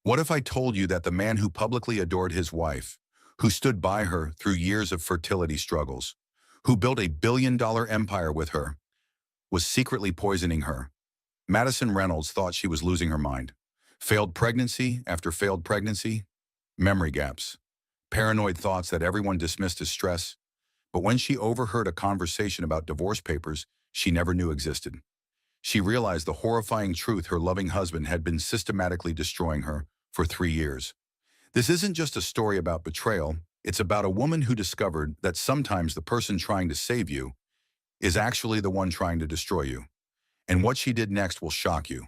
What if I told you that the man who publicly adored his wife, who stood by her through years of fertility struggles, who built a billion-dollar empire with her, was secretly poisoning her? Madison Reynolds thought she was losing her mind. Failed pregnancy after failed pregnancy, memory gaps, paranoid thoughts that everyone dismissed as stress. But when she overheard a conversation about divorce papers she never knew existed, she realized the horrifying truth: her loving husband had been systematically destroying her for 3 years. This isn't just a story about betrayal, it's about a woman who discovered that sometimes the person trying to save you is actually the one trying to destroy you. And what she did next will shock you.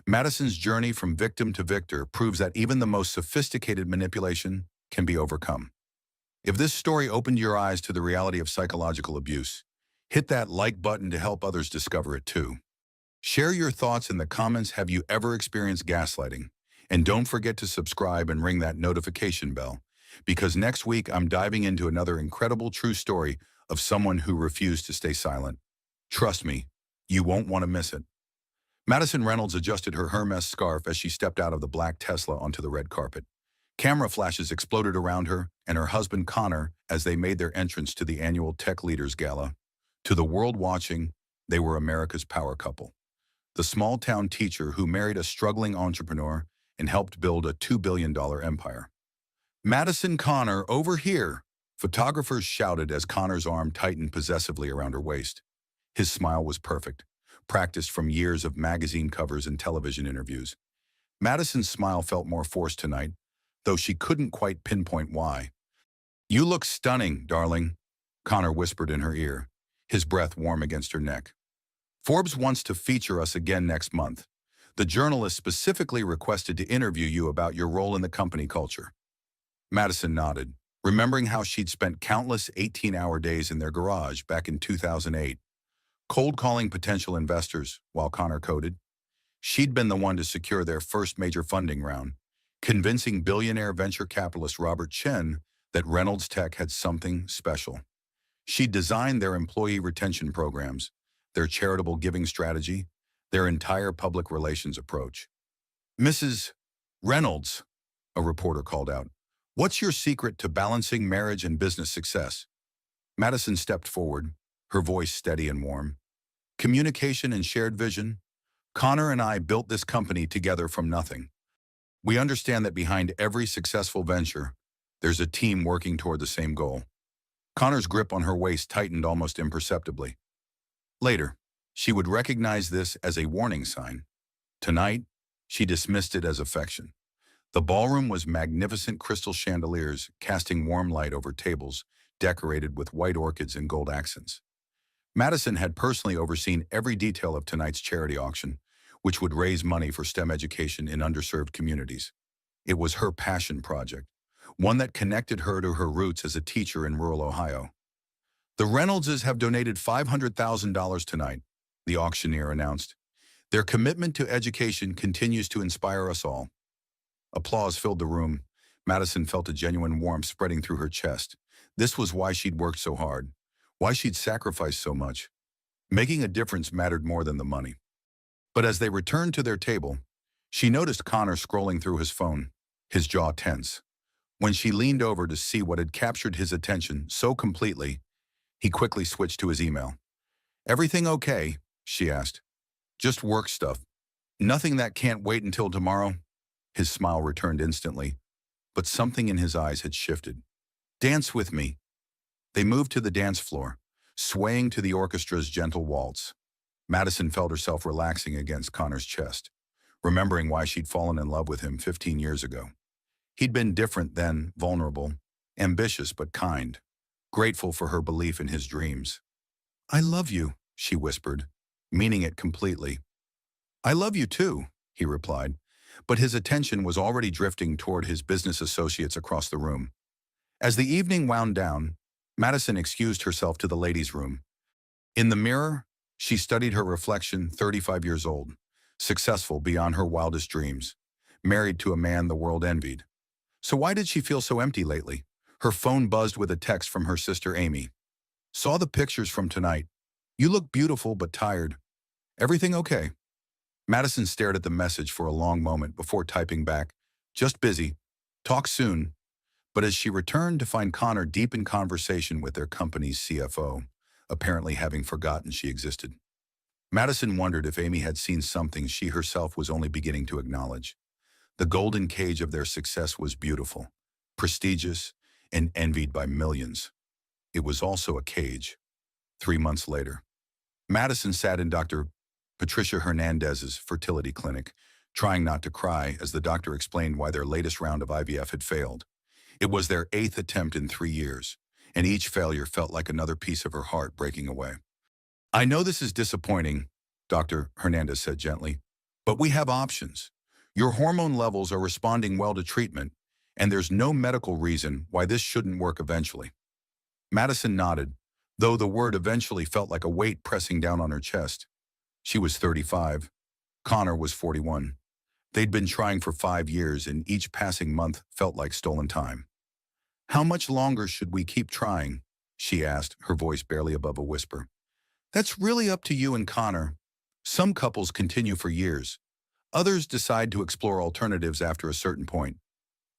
Madison's journey from victim to victor proves that even the most sophisticated manipulation can be overcome. If this story opened your eyes to the reality of psychological abuse, hit that like button to help others discover it too. Share your thoughts in the comments. Have you ever experienced gaslighting? And don't forget to subscribe and ring that notification bell, because next week I'm diving into another incredible true story of someone who refused to stay silent. Trust me, you won't want to miss it. Madison Reynolds adjusted her Hermes scarf as she stepped out of the black Tesla onto the red carpet. Camera flashes exploded around her and her husband Connor as they made their entrance to the annual Tech Leaders Gala. To the world watching, they were America's power couple. The small-town teacher who married a struggling entrepreneur and helped build a $2 billion empire. "Madison, Connor, over here!" Photographers shouted as Connor's arm tightened possessively around her waist. His smile was perfect, practiced from years of magazine covers and television interviews. Madison's smile felt more forced tonight, though she couldn't quite pinpoint why. "You look stunning, darling," Connor whispered in her ear, his breath warm against her neck. "Forbes wants to feature us again next month. The journalist specifically requested to interview you about your role in the company culture." Madison nodded, remembering how she'd spent countless 18-hour days in their garage back in 2008, cold calling potential investors while Connor coded. She'd been the one to secure their first major funding round, convincing billionaire venture capitalist Robert Chen that Reynolds Tech had something special. She'd designed their employee retention programs, their charitable giving strategy, their entire public relations approach. "Mrs. Reynolds," a reporter called out, "what's your secret to balancing marriage and business success?" Madison stepped forward, her voice steady and warm. "Communication and shared vision. Connor and I built this company together from nothing. We understand that behind every successful venture, there's a team working toward the same goal." Connor's grip on her waist tightened almost imperceptibly. Later, she would recognize this as a warning sign. Tonight, she dismissed it as affection. The ballroom was magnificent crystal chandeliers casting warm light over tables decorated with white orchids and gold accents. Madison had personally overseen every detail of tonight's charity auction, which would raise money for STEM education in underserved communities. It was her passion project, one that connected her to her roots as a teacher in rural Ohio. "The Reynoldses have donated $500,000 tonight," the auctioneer announced. "Their commitment to education continues to inspire us all." Applause filled the room. Madison felt a genuine warmth spreading through her chest. This was why she'd worked so hard, why she'd sacrificed so much. Making a difference mattered more than the money. But as they returned to their table, she noticed Connor scrolling through his phone, his jaw tense. When she leaned over to see what had captured his attention so completely, he quickly switched to his email. "Everything okay?" she asked. "Just work stuff. Nothing that can't wait until tomorrow?" His smile returned instantly, but something in his eyes had shifted. "Dance with me." They moved to the dance floor, swaying to the orchestra's gentle waltz. Madison felt herself relaxing against Connor's chest, remembering why she'd fallen in love with him 15 years ago. He'd been different then, vulnerable, ambitious but kind, grateful for her belief in his dreams. "I love you," she whispered, meaning it completely. "I love you too," he replied, but his attention was already drifting toward his business associates across the room. As the evening wound down, Madison excused herself to the ladies' room. In the mirror, she studied her reflection, 35 years old, successful beyond her wildest dreams, married to a man the world envied. So why did she feel so empty lately? Her phone buzzed with a text from her sister Amy. "Saw the pictures from tonight. You look beautiful but tired. Everything okay?" Madison stared at the message for a long moment before typing back, Just busy. Talk soon. But as she returned to find Connor deep in conversation with their company's CFO, apparently having forgotten she existed, Madison wondered if Amy had seen something she herself was only beginning to acknowledge. The golden cage of their success was beautiful, prestigious, and envied by millions. It was also a cage. 3 months later, Madison sat in Dr. Patricia Hernandez's fertility clinic, trying not to cry as the doctor explained why their latest round of IVF had failed. It was their 8th attempt in 3 years, and each failure felt like another piece of her heart breaking away. I know this is disappointing, Dr. Hernandez said gently, but we have options. Your hormone levels are responding well to treatment, and there's no medical reason why this shouldn't work eventually. Madison nodded, though the word eventually felt like a weight pressing down on her chest. She was 35. Connor was 41. They'd been trying for 5 years, and each passing month felt like stolen time. How much longer should we keep trying? She asked, her voice barely above a whisper. That's really up to you and Connor. Some couples continue for years. Others decide to explore alternatives after a certain point.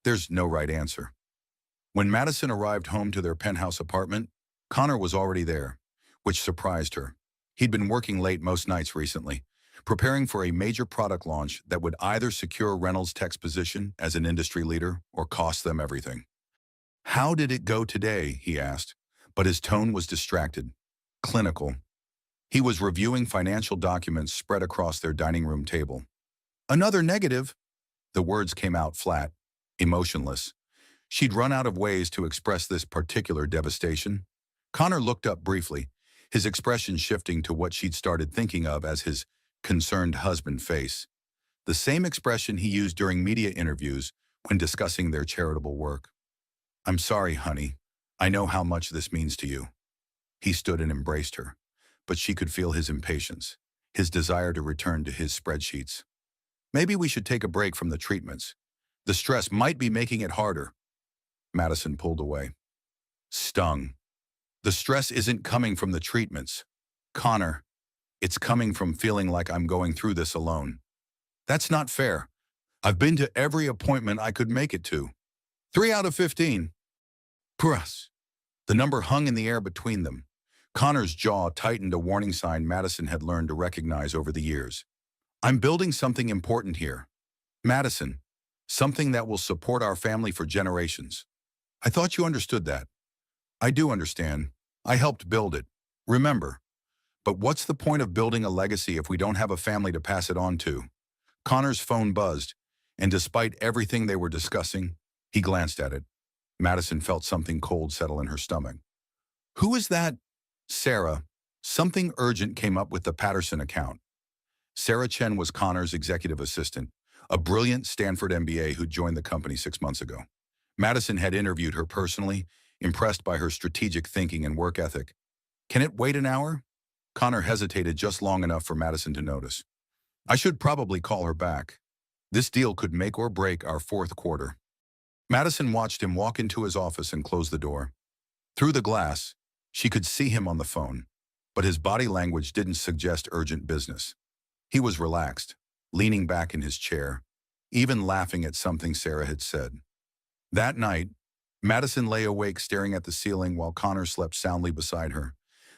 There's no right answer. When Madison arrived home to their penthouse apartment, Connor was already there, which surprised her. He'd been working late most nights recently, preparing for a major product launch that would either secure Reynolds Tech's position as an industry leader or cost them everything. How did it go today? He asked, but his tone was distracted, clinical. He was reviewing financial documents spread across their dining room table. Another negative. The words came out flat, emotionless. She'd run out of ways to express this particular devastation. Connor looked up briefly, his expression shifting to what she'd started thinking of as his concerned husband face. The same expression he used during media interviews when discussing their charitable work. I'm sorry, honey. I know how much this means to you. He stood and embraced her, but she could feel his impatience, his desire to return to his spreadsheets. Maybe we should take a break from the treatments. The stress might be making it harder. Madison pulled away. Stung. The stress isn't coming from the treatments. Connor, it's coming from feeling like I'm going through this alone. That's not fair. I've been to every appointment I could make it to. 3 out of 15. Press. The number hung in the air between them. Connor's jaw tightened, a warning sign Madison had learned to recognize over the years. I'm building something important here. Madison, something that will support our family for generations. I thought you understood that. I do understand. I helped build it. Remember. But what's the point of building a legacy if we don't have a family to pass it on to? Connor's phone buzzed, and despite everything they were discussing, he glanced at it. Madison felt something cold settle in her stomach. Who is that? Sarah. Something urgent came up with the Patterson account. Sarah Chen was Connor's executive assistant, a brilliant Stanford MBA who joined the company 6 months ago. Madison had interviewed her personally, impressed by her strategic thinking and work ethic. Can it wait an hour? Connor hesitated just long enough for Madison to notice. I should probably call her back. This deal could make or break our fourth quarter. Madison watched him walk into his office and close the door. Through the glass, she could see him on the phone, but his body language didn't suggest urgent business. He was relaxed, leaning back in his chair, even laughing at something Sarah had said. That night, Madison lay awake staring at the ceiling while Connor slept soundly beside her.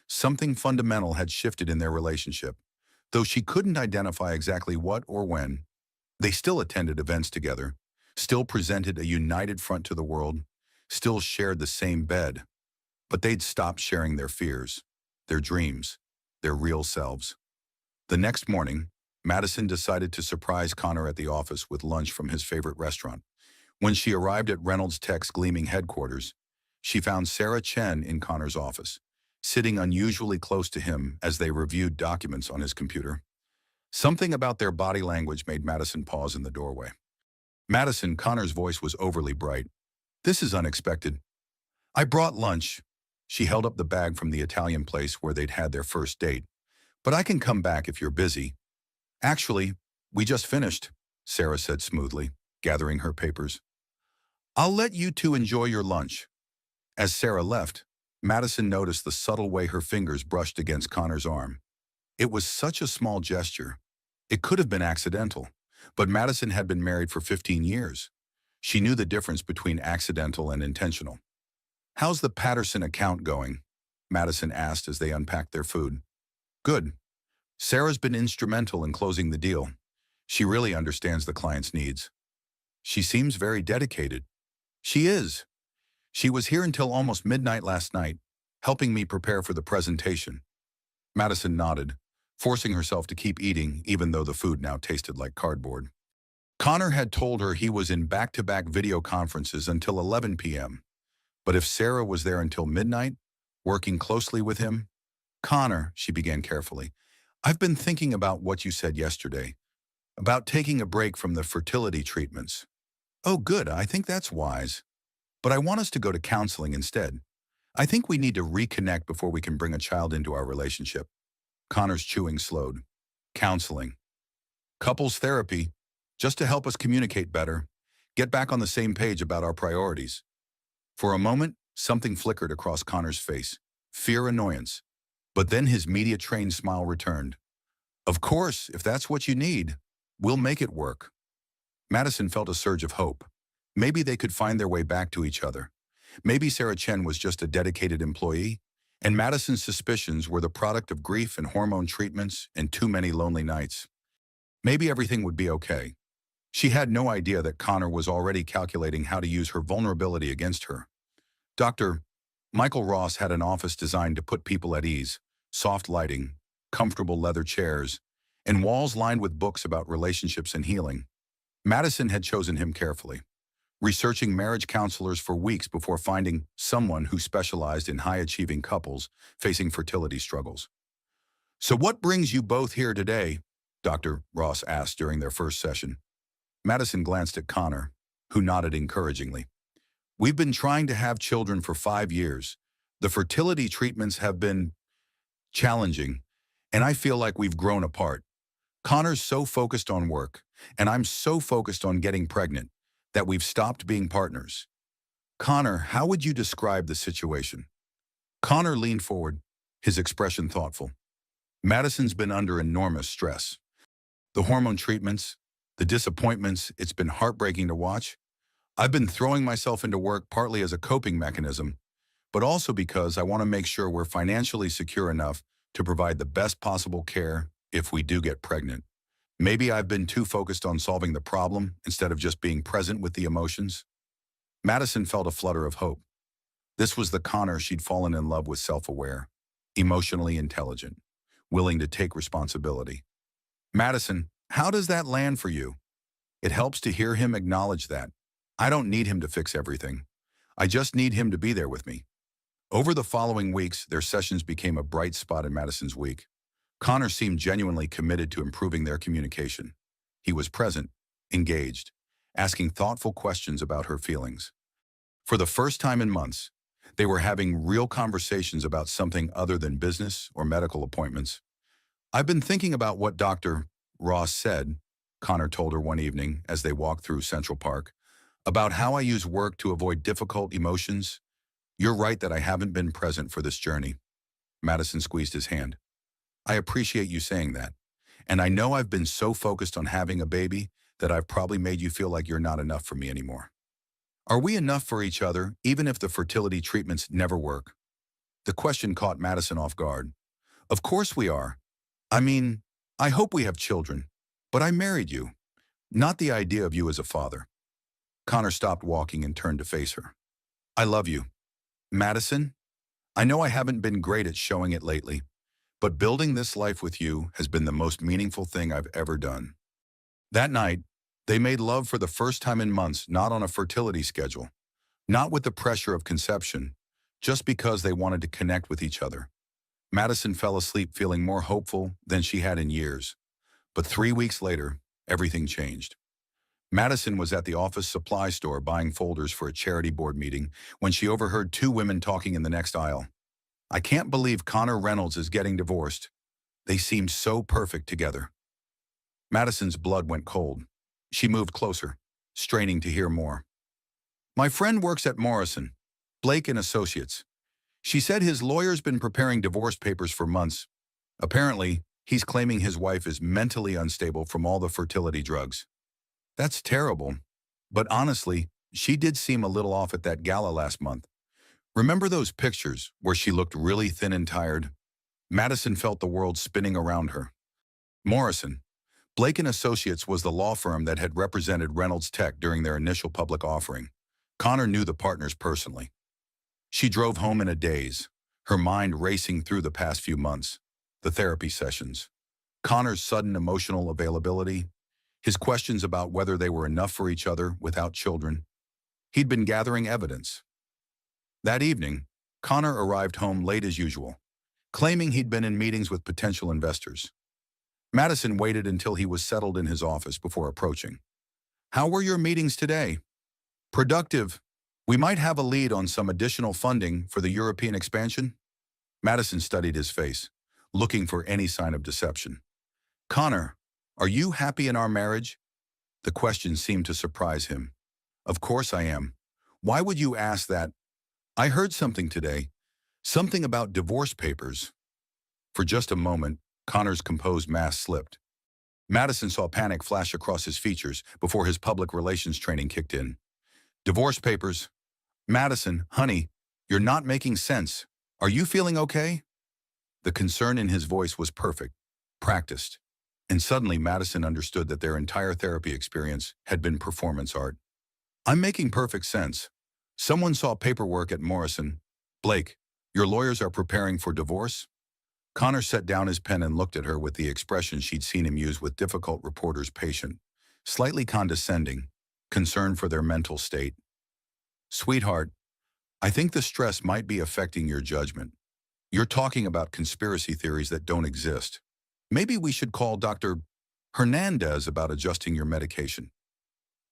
Something fundamental had shifted in their relationship. Though she couldn't identify exactly what or when, they still attended events together, still presented a united front to the world, still shared the same bed. But they'd stopped sharing their fears, their dreams, their real selves. The next morning, Madison decided to surprise Connor at the office with lunch from his favorite restaurant. When she arrived at Reynolds Tech's gleaming headquarters, she found Sarah Chen in Connor's office, sitting unusually close to him as they reviewed documents on his computer. Something about their body language made Madison pause in the doorway. Madison, Connor's voice was overly bright. This is unexpected. I brought lunch. She held up the bag from the Italian place where they'd had their first date. But I can come back if you're busy. Actually, we just finished, Sarah said smoothly, gathering her papers. I'll let you two enjoy your lunch. As Sarah left, Madison noticed the subtle way her fingers brushed against Connor's arm. It was such a small gesture. It could have been accidental, but Madison had been married for 15 years. She knew the difference between accidental and intentional. "How's the Patterson account going?" Madison asked as they unpacked their food. "Good. Sarah's been instrumental in closing the deal. She really understands the client's needs." "She seems very dedicated." "She is. She was here until almost midnight last night, helping me prepare for the presentation." Madison nodded, forcing herself to keep eating even though the food now tasted like cardboard. Connor had told her he was in back-to-back video conferences until 11 p.m. But if Sarah was there until midnight, working closely with him— "Connor," she began carefully, "I've been thinking about what you said yesterday, about taking a break from the fertility treatments." "Oh, good. I think that's wise. But I want us to go to counseling instead. I think we need to reconnect before we can bring a child into our relationship." Connor's chewing slowed. "Counseling. Couples therapy, just to help us communicate better, get back on the same page about our priorities." For a moment, something flickered across Connor's face. Fear, annoyance. But then his media-trained smile returned. "Of course, if that's what you need, we'll make it work." Madison felt a surge of hope. Maybe they could find their way back to each other. Maybe Sarah Chen was just a dedicated employee, and Madison's suspicions were the product of grief and hormone treatments and too many lonely nights. Maybe everything would be okay. She had no idea that Connor was already calculating how to use her vulnerability against her. Dr. Michael Ross had an office designed to put people at ease: soft lighting, comfortable leather chairs, and walls lined with books about relationships and healing. Madison had chosen him carefully, researching marriage counselors for weeks before finding someone who specialized in high-achieving couples facing fertility struggles. "So what brings you both here today?" Dr. Ross asked during their first session. Madison glanced at Connor, who nodded encouragingly. "We've been trying to have children for 5 years. The fertility treatments have been challenging, and I feel like we've grown apart. Connor's so focused on work, and I'm so focused on getting pregnant, that we've stopped being partners." "Connor, how would you describe the situation?" Connor leaned forward, his expression thoughtful. "Madison's been under enormous stress. The hormone treatments, the disappointments, it's been heartbreaking to watch. I've been throwing myself into work partly as a coping mechanism, but also because I want to make sure we're financially secure enough to provide the best possible care if we do get pregnant. Maybe I've been too focused on solving the problem instead of just being present with the emotions." Madison felt a flutter of hope. This was the Connor she'd fallen in love with: self-aware, emotionally intelligent, willing to take responsibility. "Madison, how does that land for you?" It helps to hear him acknowledge that. "I don't need him to fix everything. I just need him to be there with me." Over the following weeks, their sessions became a bright spot in Madison's week. Connor seemed genuinely committed to improving their communication. He was present, engaged, asking thoughtful questions about her feelings. For the first time in months, they were having real conversations about something other than business or medical appointments. "I've been thinking about what Dr. Ross said," Connor told her one evening as they walked through Central Park, "about how I use work to avoid difficult emotions. You're right that I haven't been present for this journey." Madison squeezed his hand. "I appreciate you saying that. And I know I've been so focused on having a baby that I've probably made you feel like you're not enough for me anymore. Are we enough for each other, even if the fertility treatments never work?" The question caught Madison off guard. "Of course we are. I mean, I hope we have children. But I married you, not the idea of you as a father." Connor stopped walking and turned to face her. "I love you, Madison. I know I haven't been great at showing it lately, but building this life with you has been the most meaningful thing I've ever done." That night, they made love for the first time in months, not on a fertility schedule, not with the pressure of conception, just because they wanted to connect with each other. Madison fell asleep feeling more hopeful than she had in years. But 3 weeks later, everything changed. Madison was at the office supply store buying folders for a charity board meeting when she overheard 2 women talking in the next aisle. "I can't believe Connor Reynolds is getting divorced. They seemed so perfect together." Madison's blood went cold. She moved closer, straining to hear more. "My friend works at Morrison, Blake and Associates. She said his lawyer's been preparing divorce papers for months. Apparently, he's claiming his wife is mentally unstable from all the fertility drugs." "That's terrible. But honestly, She did seem a little off at that gala last month. Remember those pictures where she looked really thin and tired? Madison felt the world spinning around her. Morrison, Blake& Associates was the law firm that had represented Reynolds Tech during their initial public offering. Connor knew the partners personally. She drove home in a daze, her mind racing through the past few months, the therapy sessions, Connor's sudden emotional availability, his questions about whether they were enough for each other without children. He'd been gathering evidence. That evening, Connor arrived home late as usual, claiming he'd been in meetings with potential investors. Madison waited until he was settled in his office before approaching. "How were your meetings today?" "Productive. We might have a lead on some additional funding for the European expansion." Madison studied his face, looking for any sign of deception. "Connor, are you happy in our marriage?" The question seemed to surprise him. "Of course I am. Why would you ask that?" "I heard something today. Something about divorce papers." For just a moment, Connor's composed mask slipped. Madison saw panic flash across his features before his public relations training kicked in. "Divorce papers? Madison, honey, you're not making sense. Are you feeling okay?" The concern in his voice was perfect, practiced. And suddenly Madison understood that their entire therapy experience had been performance art. "I'm making perfect sense. Someone saw paperwork at Morrison. Blake, your lawyers are preparing for divorce?" Connor set down his pen and looked at her with the expression she'd seen him use with difficult reporters, patient, slightly condescending, concerned for their mental state. "Sweetheart, I think the stress might be affecting your judgment. You're talking about conspiracy theories that don't exist. Maybe we should call Dr. Hernandez about adjusting your medication."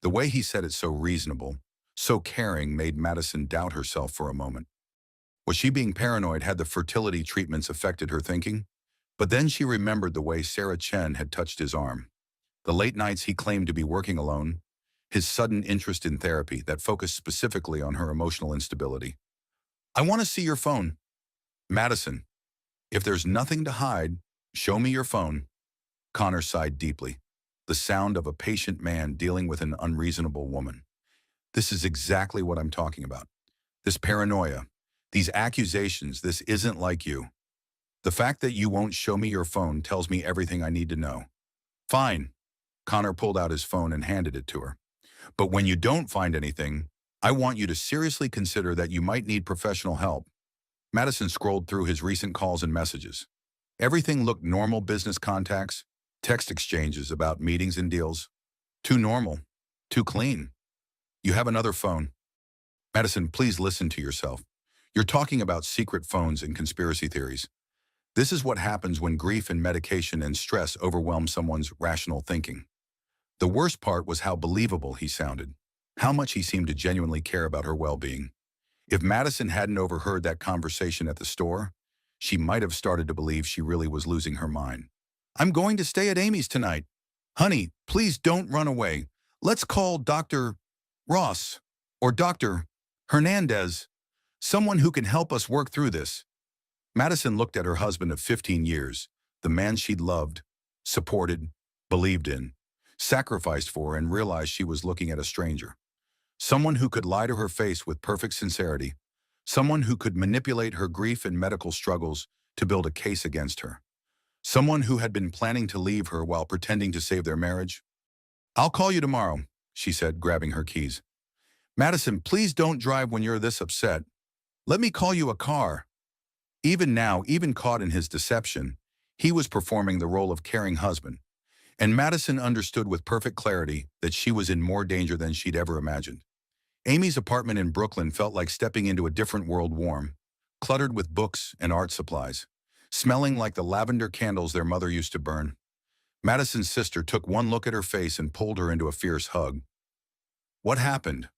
The way he said it so reasonable, so caring, made Madison doubt herself for a moment. Was she being paranoid? Had the fertility treatments affected her thinking? But then she remembered the way Sarah Chen had touched his arm, the late nights he claimed to be working alone, his sudden interest in therapy that focused specifically on her emotional instability. "I want to see your phone." "Madison, if there's nothing to hide, show me your phone." Connor sighed deeply, the sound of a patient man dealing with an unreasonable woman. "This is exactly what I'm talking about. This paranoia, these accusations, this isn't like you. The fact that you won't show me your phone tells me everything I need to know." "Fine." Connor pulled out his phone and handed it to her. "But when you don't find anything, I want you to seriously consider that you might need professional help." Madison scrolled through his recent calls and messages. Everything looked normal: business contacts, text exchanges about meetings and deals. Too normal, too clean. "You have another phone." "Madison, please listen to yourself. You're talking about secret phones and conspiracy theories. This is what happens when grief and medication and stress overwhelm someone's rational thinking." The worst part was how believable he sounded, how much he seemed to genuinely care about her well-being. If Madison hadn't overheard that conversation at the store, she might have started to believe she really was losing her mind. "I'm going to stay at Amy's tonight. Honey, please don't run away. Let's call Dr. Ross or Dr. Hernandez, someone who can help us work through this." Madison looked at her husband of 15 years, the man she'd loved, supported, believed in, sacrificed for, and realized she was looking at a stranger. Someone who could lie to her face with perfect sincerity, someone who could manipulate her grief and medical struggles to build a case against her, someone who had been planning to leave her while pretending to save their marriage. "I'll call you tomorrow," she said, grabbing her keys. "Madison, please don't drive when you're this upset. Let me call you a car." Even now, even caught in his deception, he was performing the role of caring husband, and Madison understood with perfect clarity that she was in more danger than she'd ever imagined. Amy's apartment in Brooklyn felt like stepping into a different world, warm, cluttered with books and art supplies, smelling like the lavender candles their mother used to burn. Madison's sister took one look at her face and pulled her into a fierce hug. "What happened?"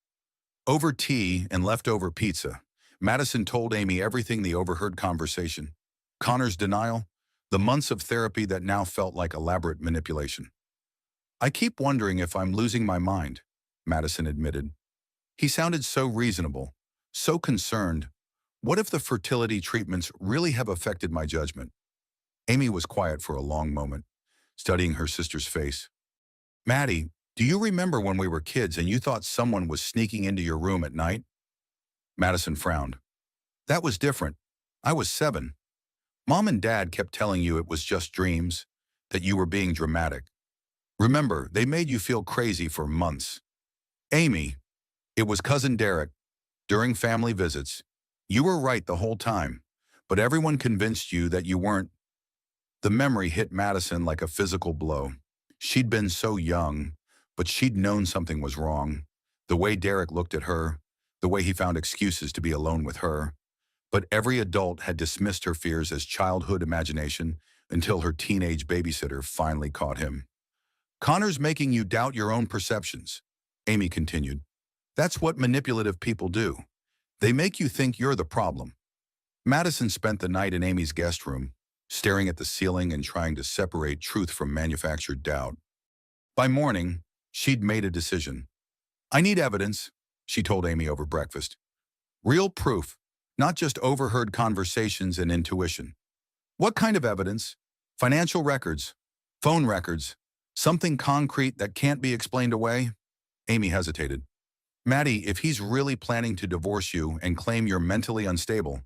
Over tea and leftover pizza, Madison told Amy everything: the overheard conversation, Connor's denial, the months of therapy that now felt like elaborate manipulation. "I keep wondering if I'm losing my mind," Madison admitted. He sounded so reasonable, so concerned. "What if the fertility treatments really have affected my judgment?" Amy was quiet for a long moment, studying her sister's face. "Maddie, Do you remember when we were kids and you thought someone was sneaking into your room at night? Madison frowned. That was different. I was 7. Mom and Dad kept telling you it was just dreams, that you were being dramatic. Remember, they made you feel crazy for months. Amy, it was Cousin Derek. During family visits, you were right the whole time, but everyone convinced you that you weren't. The memory hit Madison like a physical blow. She'd been so young, but she'd known something was wrong. The way Derek looked at her, the way he found excuses to be alone with her. But every adult had dismissed her fears as childhood imagination until her teenage babysitter finally caught him. Connor's making you doubt your own perceptions, Amy continued. That's what manipulative people do. They make you think you're the problem. Madison spent the night in Amy's guest room, staring at the ceiling and trying to separate truth from manufactured doubt. By morning, she'd made a decision. I need evidence, she told Amy over breakfast. Real proof, not just overheard conversations and intuition. What kind of evidence? Financial records, phone records, something concrete that can't be explained away? Amy hesitated. Maddie, if he's really planning to divorce you and claim you're mentally unstable,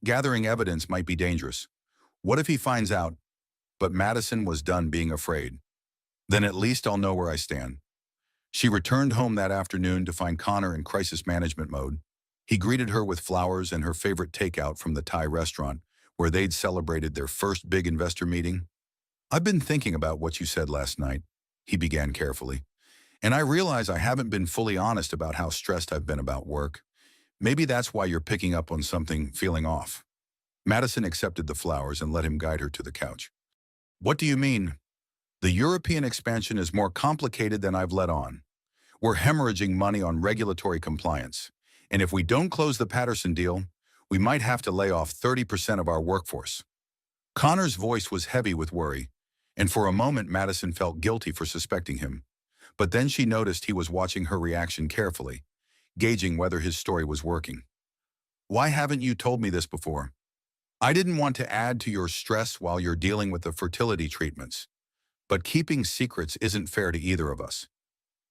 gathering evidence might be dangerous. What if he finds out? But Madison was done being afraid. Then at least I'll know where I stand. She returned home that afternoon to find Connor in crisis management mode. He greeted her with flowers and her favorite takeout from the Thai restaurant, where they'd celebrated their first big investor meeting. I've been thinking about what you said last night, he began carefully. And I realize I haven't been fully honest about how stressed I've been about work. Maybe that's why you're picking up on something feeling off. Madison accepted the flowers and let him guide her to the couch. What do you mean? The European expansion is more complicated than I've let on. We're hemorrhaging money on regulatory compliance. And if we don't close the Patterson deal, we might have to lay off 30% of our workforce. Connor's voice was heavy with worry, and for a moment Madison felt guilty for suspecting him. But then she noticed he was watching her reaction carefully, gauging whether his story was working. Why haven't you told me this before? I didn't want to add to your stress while you're dealing with the fertility treatments. But keeping secrets isn't fair to either of us.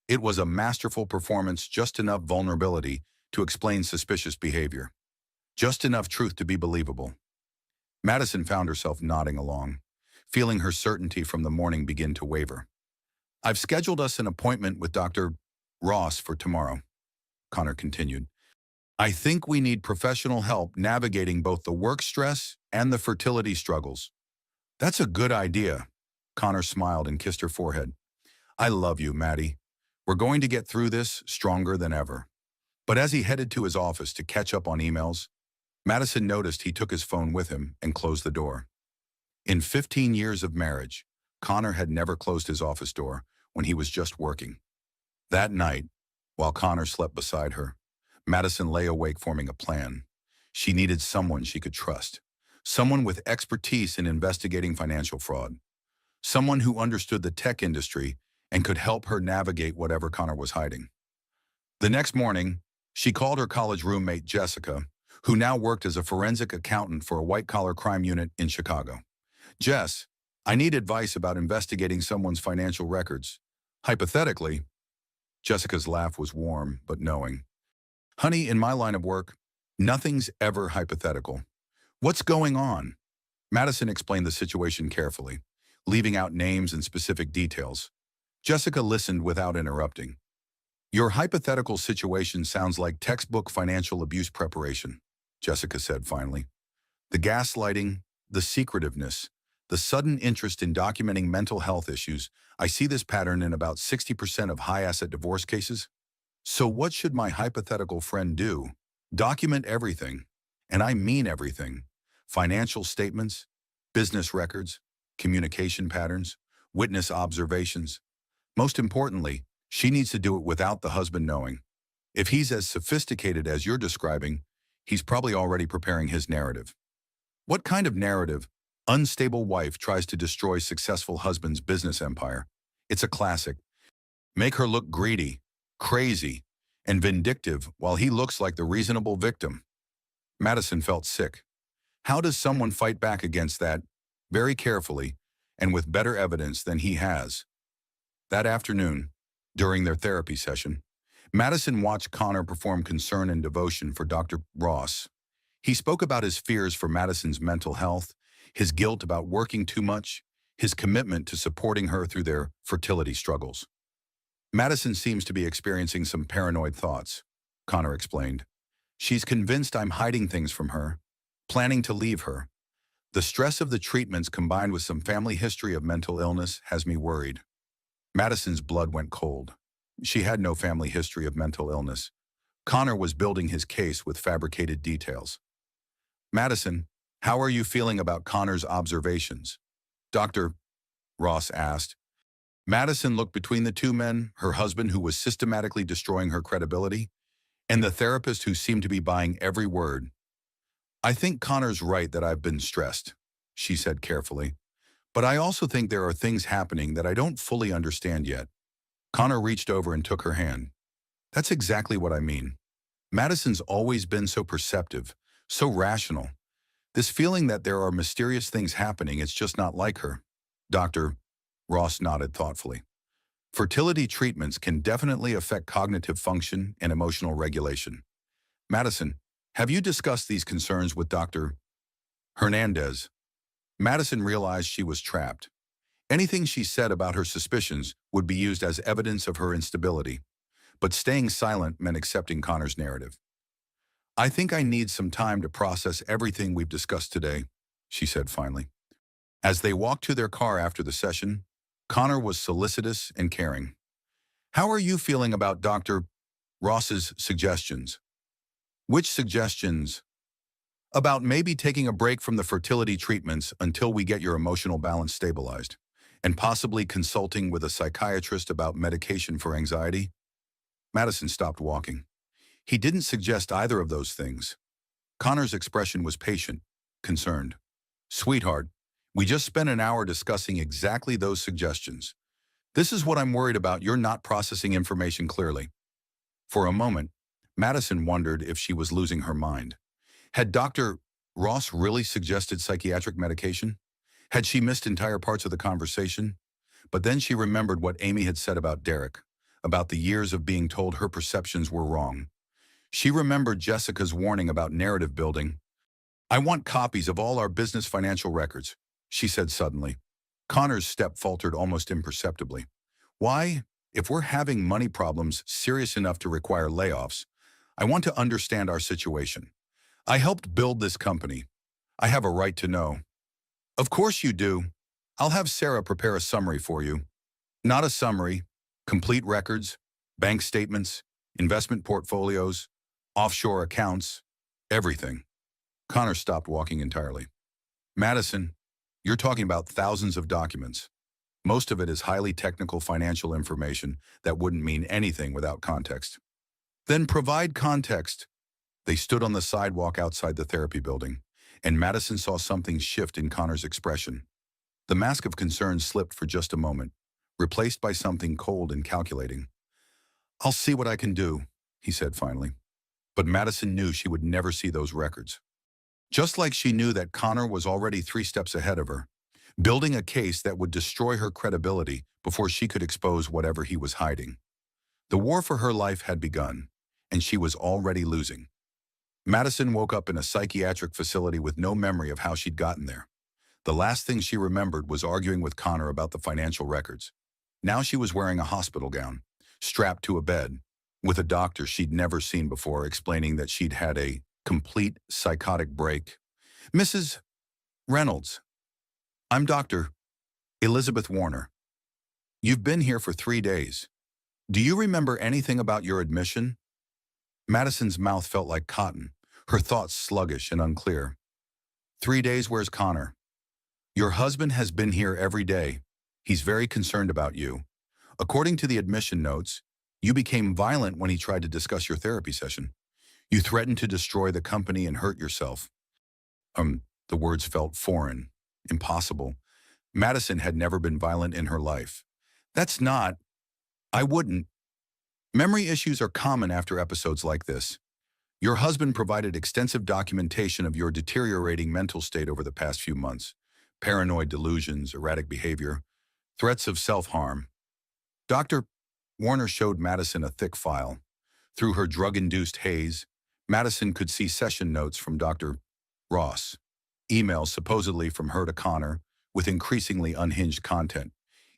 It was a masterful performance, just enough vulnerability to explain suspicious behavior. Just enough truth to be believable. Madison found herself nodding along, feeling her certainty from the morning begin to waver. I've scheduled us an appointment with Dr. Ross for tomorrow, Connor continued. I think we need professional help navigating both the work stress and the fertility struggles. That's a good idea. Connor smiled and kissed her forehead. I love you, Maddie. We're going to get through this stronger than ever. But as he headed to his office to catch up on emails, Madison noticed he took his phone with him and closed the door. In 15 years of marriage, Connor had never closed his office door when he was just working. That night, while Connor slept beside her, Madison lay awake forming a plan. She needed someone she could trust, someone with expertise in investigating financial fraud, someone who understood the tech industry and could help her navigate whatever Connor was hiding. The next morning, she called her college roommate Jessica, who now worked as a forensic accountant for a white-collar crime unit in Chicago. Jess, I need advice about investigating someone's financial records. Hypothetically, Jessica's laugh was warm but knowing. Honey, in my line of work, nothing's ever hypothetical. What's going on? Madison explained the situation carefully, leaving out names and specific details. Jessica listened without interrupting. Your hypothetical situation sounds like textbook financial abuse preparation, Jessica said finally. The gaslighting, the secretiveness, the sudden interest in documenting mental health issues, I see this pattern in about 60% of high-asset divorce cases. So what should my hypothetical friend do? Document everything, and I mean everything. Financial statements, business records, communication patterns, witness observations. Most importantly, she needs to do it without the husband knowing. If he's as sophisticated as you're describing, he's probably already preparing his narrative. What kind of narrative? Unstable wife tries to destroy successful husband's business empire. It's a classic. Make her look greedy, crazy, and vindictive while he looks like the reasonable victim. Madison felt sick. How does someone fight back against that? Very carefully, and with better evidence than he has. That afternoon, During their therapy session, Madison watched Connor perform concern and devotion for Dr. Ross. He spoke about his fears for Madison's mental health, his guilt about working too much, his commitment to supporting her through their fertility struggles. Madison seems to be experiencing some paranoid thoughts, Connor explained. She's convinced I'm hiding things from her, planning to leave her. The stress of the treatments combined with some family history of mental illness has me worried. Madison's blood went cold. She had no family history of mental illness. Connor was building his case with fabricated details. Madison, how are you feeling about Connor's observations? Dr. Ross asked. Madison looked between the two men, her husband who was systematically destroying her credibility, and the therapist who seemed to be buying every word. I think Connor's right that I've been stressed, she said carefully. But I also think there are things happening that I don't fully understand yet. Connor reached over and took her hand. That's exactly what I mean. Madison's always been so perceptive, so rational. This feeling that there are mysterious things happening, it's just not like her. Dr. Ross nodded thoughtfully. Fertility treatments can definitely affect cognitive function and emotional regulation. Madison, have you discussed these concerns with Dr. Hernandez? Madison realized she was trapped. Anything she said about her suspicions would be used as evidence of her instability, but staying silent meant accepting Connor's narrative. I think I need some time to process everything we've discussed today, she said finally. As they walked to their car after the session, Connor was solicitous and caring. How are you feeling about Dr. Ross's suggestions? Which suggestions? About maybe taking a break from the fertility treatments until we get your emotional balance stabilized, and possibly consulting with a psychiatrist about medication for anxiety? Madison stopped walking. He didn't suggest either of those things. Connor's expression was patient, concerned. Sweetheart, we just spent an hour discussing exactly those suggestions. This is what I'm worried about. You're not processing information clearly. For a moment, Madison wondered if she was losing her mind. Had Dr. Ross really suggested psychiatric medication? Had she missed entire parts of the conversation? But then she remembered what Amy had said about Derek, about the years of being told her perceptions were wrong. She remembered Jessica's warning about narrative building. I want copies of all our business financial records, she said suddenly. Connor's step faltered almost imperceptibly. Why? If we're having money problems serious enough to require layoffs, I want to understand our situation. I helped build this company. I have a right to know. Of course you do. I'll have Sarah prepare a summary for you. Not a summary, complete records, bank statements, investment portfolios, offshore accounts, everything. Connor stopped walking entirely. Madison, you're talking about thousands of documents. Most of it is highly technical financial information that wouldn't mean anything without context. Then provide context. They stood on the sidewalk outside the therapy building, and Madison saw something shift in Connor's expression. The mask of concern slipped for just a moment, replaced by something cold and calculating. I'll see what I can do, he said finally. But Madison knew she would never see those records. Just like she knew that Connor was already 3 steps ahead of her, building a case that would destroy her credibility before she could expose whatever he was hiding. The war for her life had begun, and she was already losing. Madison woke up in a psychiatric facility with no memory of how she'd gotten there. The last thing she remembered was arguing with Connor about the financial records. Now she was wearing a hospital gown, strapped to a bed, with a doctor she'd never seen before explaining that she'd had a complete psychotic break. Mrs. Reynolds, I'm Dr. Elizabeth Warner. You've been here for 3 days. Do you remember anything about your admission? Madison's mouth felt like cotton, her thoughts sluggish and unclear. 3 days, where's Connor? Your husband has been here every day. He's very concerned about you. According to the admission notes, you became violent when he tried to discuss your therapy session. You threatened to destroy the company and hurt yourself. The words felt foreign, impossible. Madison had never been violent in her life. That's not. I wouldn't. Memory issues are common after episodes like this. Your husband provided extensive documentation of your deteriorating mental state over the past few months. Paranoid delusions, erratic behavior, threats of self-harm. Dr. Warner showed Madison a thick file. Through her drug-induced haze, Madison could see session notes from Dr. Ross, emails supposedly from her to Connor, with increasingly unhinged content,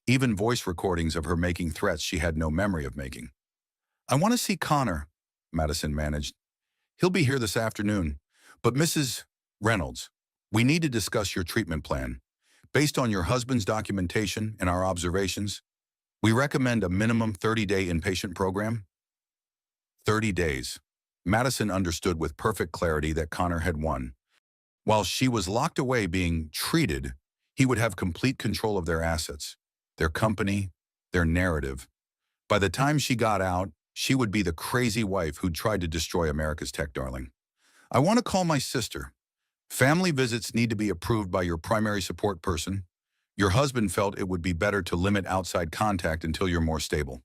even voice recordings of her making threats she had no memory of making. "I want to see Connor," Madison managed. "He'll be here this afternoon. But Mrs. Reynolds, we need to discuss your treatment plan. Based on your husband's documentation and our observations, we recommend a minimum 30-day inpatient program." 30 days. Madison understood with perfect clarity that Connor had won. While she was locked away being treated, he would have complete control of their assets, their company, their narrative. By the time she got out, she would be the crazy wife who'd tried to destroy America's tech darling. "I want to call my sister. Family visits need to be approved by your primary support person. Your husband felt it would be better to limit outside contact until you're more stable."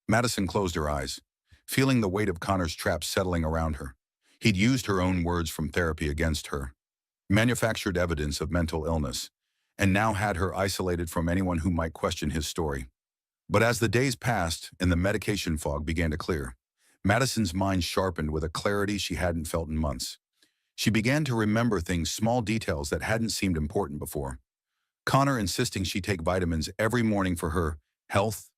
Madison closed her eyes, feeling the weight of Connor's trap settling around her. He'd used her own words from therapy against her, manufactured evidence of mental illness, and now had her isolated from anyone who might question his story. But as the days passed and the medication fog began to clear, Madison's mind sharpened with a clarity she hadn't felt in months. She began to remember things, small details that hadn't seemed important before. Connor insisting she take vitamins every morning for her health,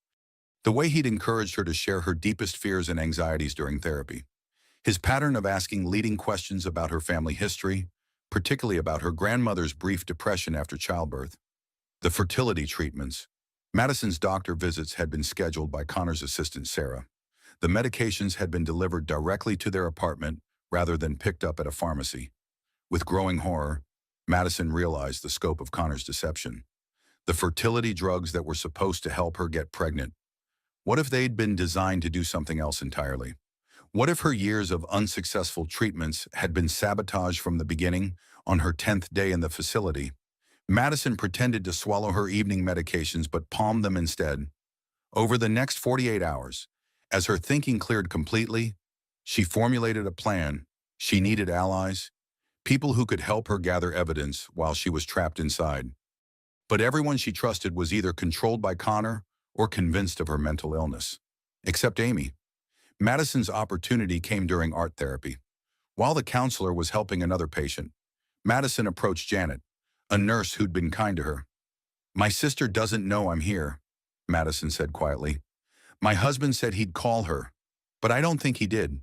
the way he'd encouraged her to share her deepest fears and anxieties during therapy, his pattern of asking leading questions about her family history, particularly about her grandmother's brief depression after childbirth, the fertility treatments. Madison's doctor visits had been scheduled by Connor's assistant, Sarah. The medications had been delivered directly to their apartment rather than picked up at a pharmacy. With growing horror, Madison realized the scope of Connor's deception. The fertility drugs that were supposed to help her get pregnant. What if they'd been designed to do something else entirely? What if her years of unsuccessful treatments had been sabotaged from the beginning on her 10th day in the facility? Madison pretended to swallow her evening medications but palmed them instead. Over the next 48 hours, as her thinking cleared completely, she formulated a plan. She needed allies, people who could help her gather evidence while she was trapped inside. But everyone she trusted was either controlled by Connor or convinced of her mental illness. Except Amy. Madison's opportunity came during art therapy. While the counselor was helping another patient, Madison approached Janet, a nurse who'd been kind to her. "My sister doesn't know I'm here," Madison said quietly. "My husband said he'd call her, but I don't think he did.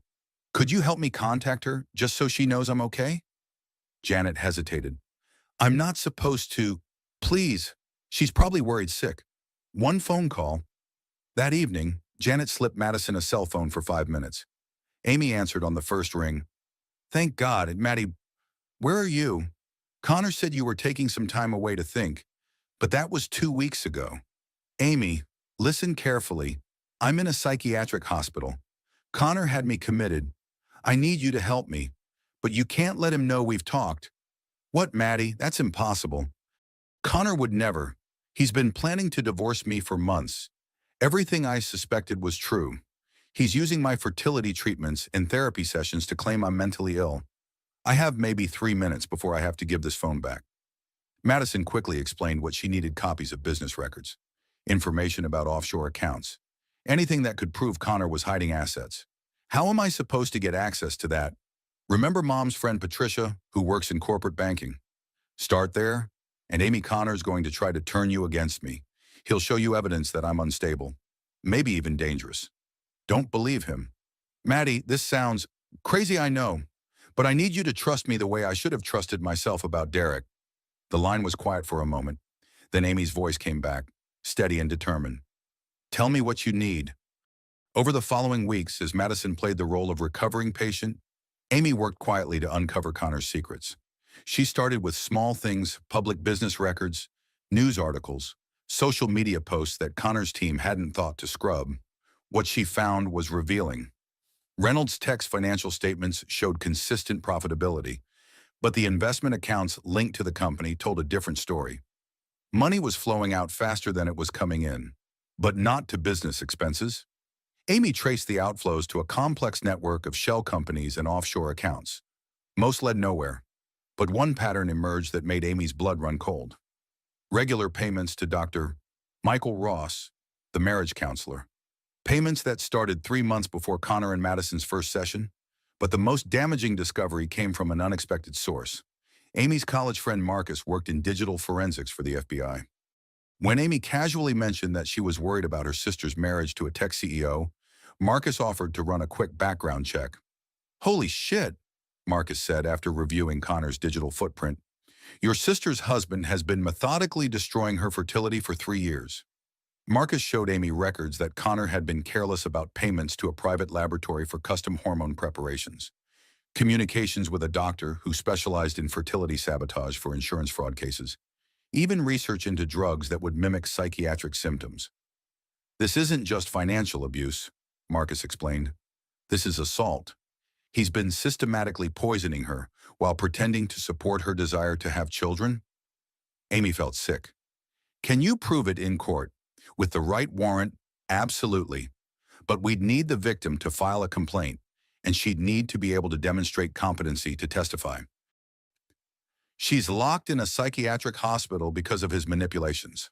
Could you help me contact her, just so she knows I'm okay?" Janet hesitated. "I'm not supposed to. Please, she's probably worried sick. One phone call." That evening, Janet slipped Madison a cell phone for 5 minutes. Amy answered on the first ring. "Thank God, Maddie, where are you? Connor said you were taking some time away to think, but that was 2 weeks ago." "Amy, listen carefully. I'm in a psychiatric hospital. Connor had me committed. I need you to help me, but you can't let him know we've talked." "What, Maddie? That's impossible. Connor would never. He's been planning to divorce me for months. Everything I suspected was true. He's using my fertility treatments and therapy sessions to claim I'm mentally ill. I have maybe 3 minutes before I have to give this phone back." Madison quickly explained what she needed: copies of business records, information about offshore accounts, anything that could prove Connor was hiding assets. "How am I supposed to get access to that? Remember Mom's friend Patricia, who works in corporate banking? Start there, and Amy Connor's going to try to turn you against me. He'll show you evidence that I'm unstable, maybe even dangerous. Don't believe him." "Maddie, this sounds crazy, I know, but I need you to trust me the way I should have trusted myself about Derek." The line was quiet for a moment. Then Amy's voice came back, steady and determined. "Tell me what you need." Over the following weeks, as Madison played the role of recovering patient, Amy worked quietly to uncover Connor's secrets. She started with small things: public business records, news articles, social media posts that Connor's team hadn't thought to scrub. What she found was revealing. Reynolds Tech's financial statements showed consistent profitability, but the investment accounts linked to the company told a different story. Money was flowing out faster than it was coming in, but not to business expenses. Amy traced the outflows to a complex network of shell companies and offshore accounts. Most led nowhere, but one pattern emerged that made Amy's blood run cold. Regular payments to Dr. Michael Ross, the marriage counselor. Payments that started 3 months before Connor and Madison's first session. But the most damaging discovery came from an unexpected source. Amy's college friend Marcus worked in digital forensics for the FBI. When Amy casually mentioned that she was worried about her sister's marriage to a tech CEO, Marcus offered to run a quick background check. "Holy shit," Marcus said after reviewing Connor's digital footprint. "Your sister's husband has been methodically destroying her fertility for 3 years." Marcus showed Amy records that Connor had been careless about payments to a private laboratory for custom hormone preparations, communications with a doctor who specialized in fertility sabotage for insurance fraud cases, even research into drugs that would mimic psychiatric symptoms. "This isn't just financial abuse," Marcus explained. "This is assault. He's been systematically poisoning her while pretending to support her desire to have children." Amy felt sick. "Can you prove it in court? With the right warrant, absolutely. But we'd need the victim to file a complaint, and she'd need to be able to demonstrate competency to testify. She's locked in a psychiatric hospital because of his manipulations.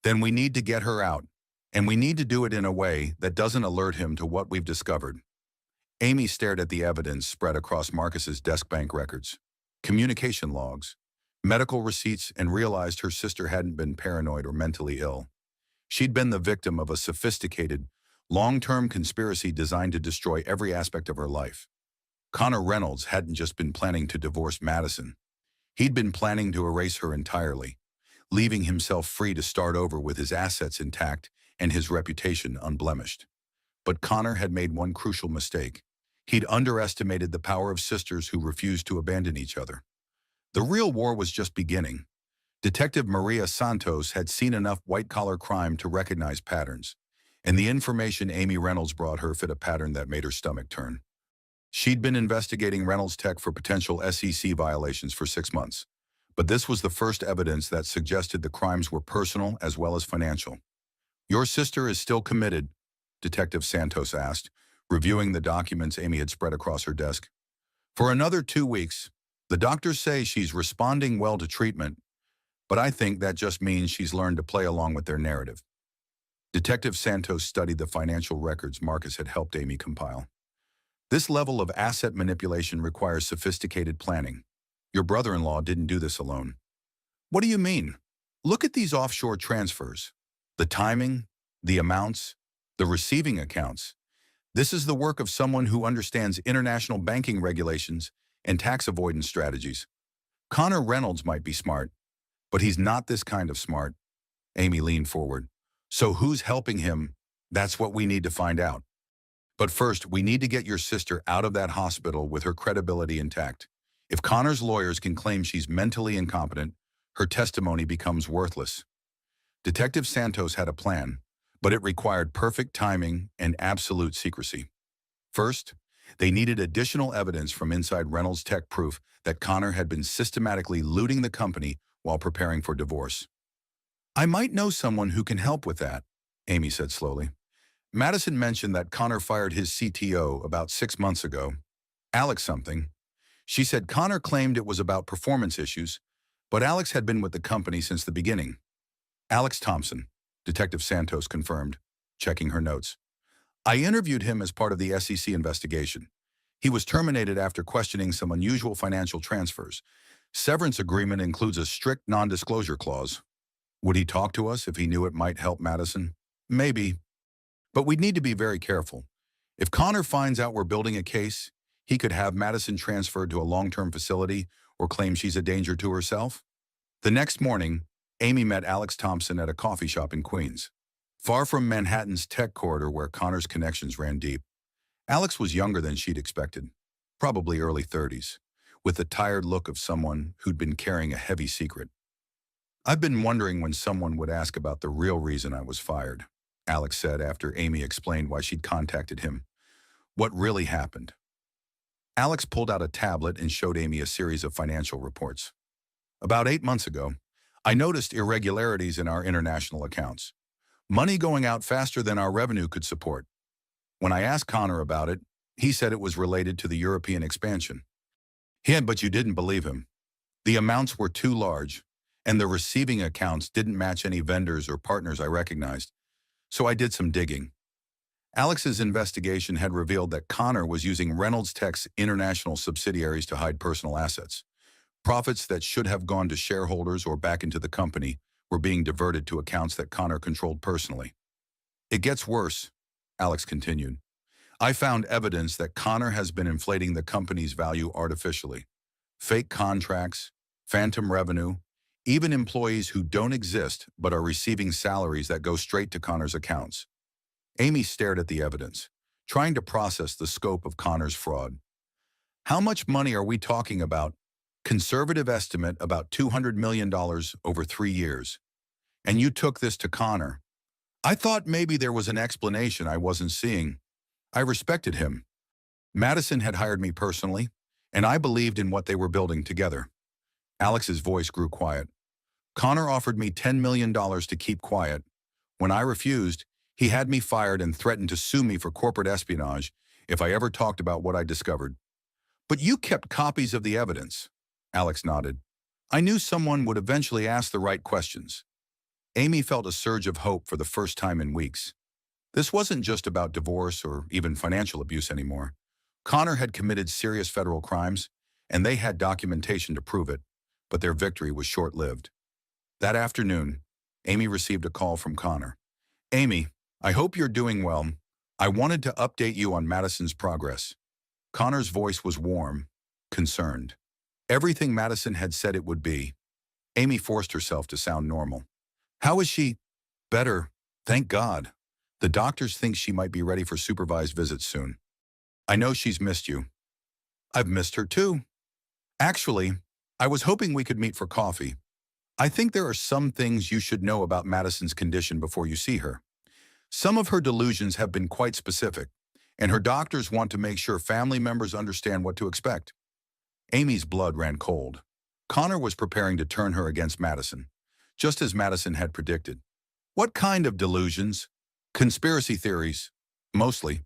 Then we need to get her out, and we need to do it in a way that doesn't alert him to what we've discovered." Amy stared at the evidence spread across Marcus's desk bank records, communication logs, medical receipts, and realized her sister hadn't been paranoid or mentally ill. She'd been the victim of a sophisticated, long-term conspiracy designed to destroy every aspect of her life. Connor Reynolds hadn't just been planning to divorce Madison. He'd been planning to erase her entirely, leaving himself free to start over with his assets intact and his reputation unblemished. But Connor had made one crucial mistake. He'd underestimated the power of sisters who refused to abandon each other. The real war was just beginning. Detective Maria Santos had seen enough white-collar crime to recognize patterns, and the information Amy Reynolds brought her fit a pattern that made her stomach turn. She'd been investigating Reynolds Tech for potential SEC violations for 6 months, but this was the first evidence that suggested the crimes were personal as well as financial. "Your sister is still committed?" Detective Santos asked, reviewing the documents Amy had spread across her desk. "For another 2 weeks. The doctors say she's responding well to treatment, but I think that just means she's learned to play along with their narrative." Detective Santos studied the financial records Marcus had helped Amy compile. "This level of asset manipulation requires sophisticated planning. Your brother-in-law didn't do this alone." "What do you mean?" "Look at these offshore transfers. The timing, the amounts, the receiving accounts. This is the work of someone who understands international banking regulations and tax avoidance strategies. Connor Reynolds might be smart, but he's not this kind of smart." Amy leaned forward. "So who's helping him? That's what we need to find out. But first, we need to get your sister out of that hospital with her credibility intact. If Connor's lawyers can claim she's mentally incompetent, her testimony becomes worthless." Detective Santos had a plan, but it required perfect timing and absolute secrecy. First, they needed additional evidence from inside Reynolds Tech, proof that Connor had been systematically looting the company while preparing for divorce. "I might know someone who can help with that," Amy said slowly. "Madison mentioned that Connor fired his CTO about 6 months ago. Alex something. She said Connor claimed it was about performance issues, but Alex had been with the company since the beginning." "Alex Thompson," Detective Santos confirmed, checking her notes. "I interviewed him as part of the SEC investigation. He was terminated after questioning some unusual financial transfers. Severance agreement includes a strict non-disclosure clause. Would he talk to us if he knew it might help Madison? Maybe. But we'd need to be very careful. If Connor finds out we're building a case, he could have Madison transferred to a long-term facility or claim she's a danger to herself." The next morning, Amy met Alex Thompson at a coffee shop in Queens, far from Manhattan's tech corridor where Connor's connections ran deep. Alex was younger than she'd expected, probably early 30s, with the tired look of someone who'd been carrying a heavy secret. "I've been wondering when someone would ask about the real reason I was fired," Alex said after Amy explained why she'd contacted him. "What really happened?" Alex pulled out a tablet and showed Amy a series of financial reports. "About 8 months ago, I noticed irregularities in our international accounts. Money going out faster than our revenue could support. When I asked Connor about it, he said it was related to the European expansion. But you didn't believe him. The amounts were too large, and the receiving accounts didn't match any vendors or partners I recognized. So I did some digging. Alex's investigation had revealed that Connor was using Reynolds Tech's international subsidiaries to hide personal assets. Profits that should have gone to shareholders or back into the company were being diverted to accounts that Connor controlled personally. It gets worse, Alex continued. I found evidence that Connor has been inflating the company's value artificially. Fake contracts, phantom revenue, even employees who don't exist but are receiving salaries that go straight to Connor's accounts. Amy stared at the evidence, trying to process the scope of Connor's fraud. How much money are we talking about? Conservative estimate about $200 million over 3 years. And you took this to Connor. I thought maybe there was an explanation I wasn't seeing. I respected him. Madison had hired me personally, and I believed in what they were building together. Alex's voice grew quiet. Connor offered me $10 million to keep quiet. When I refused, he had me fired and threatened to sue me for corporate espionage if I ever talked about what I discovered. But you kept copies of the evidence. Alex nodded. I knew someone would eventually ask the right questions. Amy felt a surge of hope for the first time in weeks. This wasn't just about divorce or even financial abuse anymore. Connor had committed serious federal crimes, and they had documentation to prove it, but their victory was short-lived. That afternoon, Amy received a call from Connor. Amy, I hope you're doing well. I wanted to update you on Madison's progress. Connor's voice was warm, concerned. Everything Madison had said it would be. Amy forced herself to sound normal. How is she? Better, thank God. The doctors think she might be ready for supervised visits soon. I know she's missed you. I've missed her too. Actually, I was hoping we could meet for coffee. I think there are some things you should know about Madison's condition before you see her. Some of her delusions have been quite specific, and her doctors want to make sure family members understand what to expect. Amy's blood ran cold. Connor was preparing to turn her against Madison, just as Madison had predicted. What kind of delusions? Conspiracy theories. Mostly.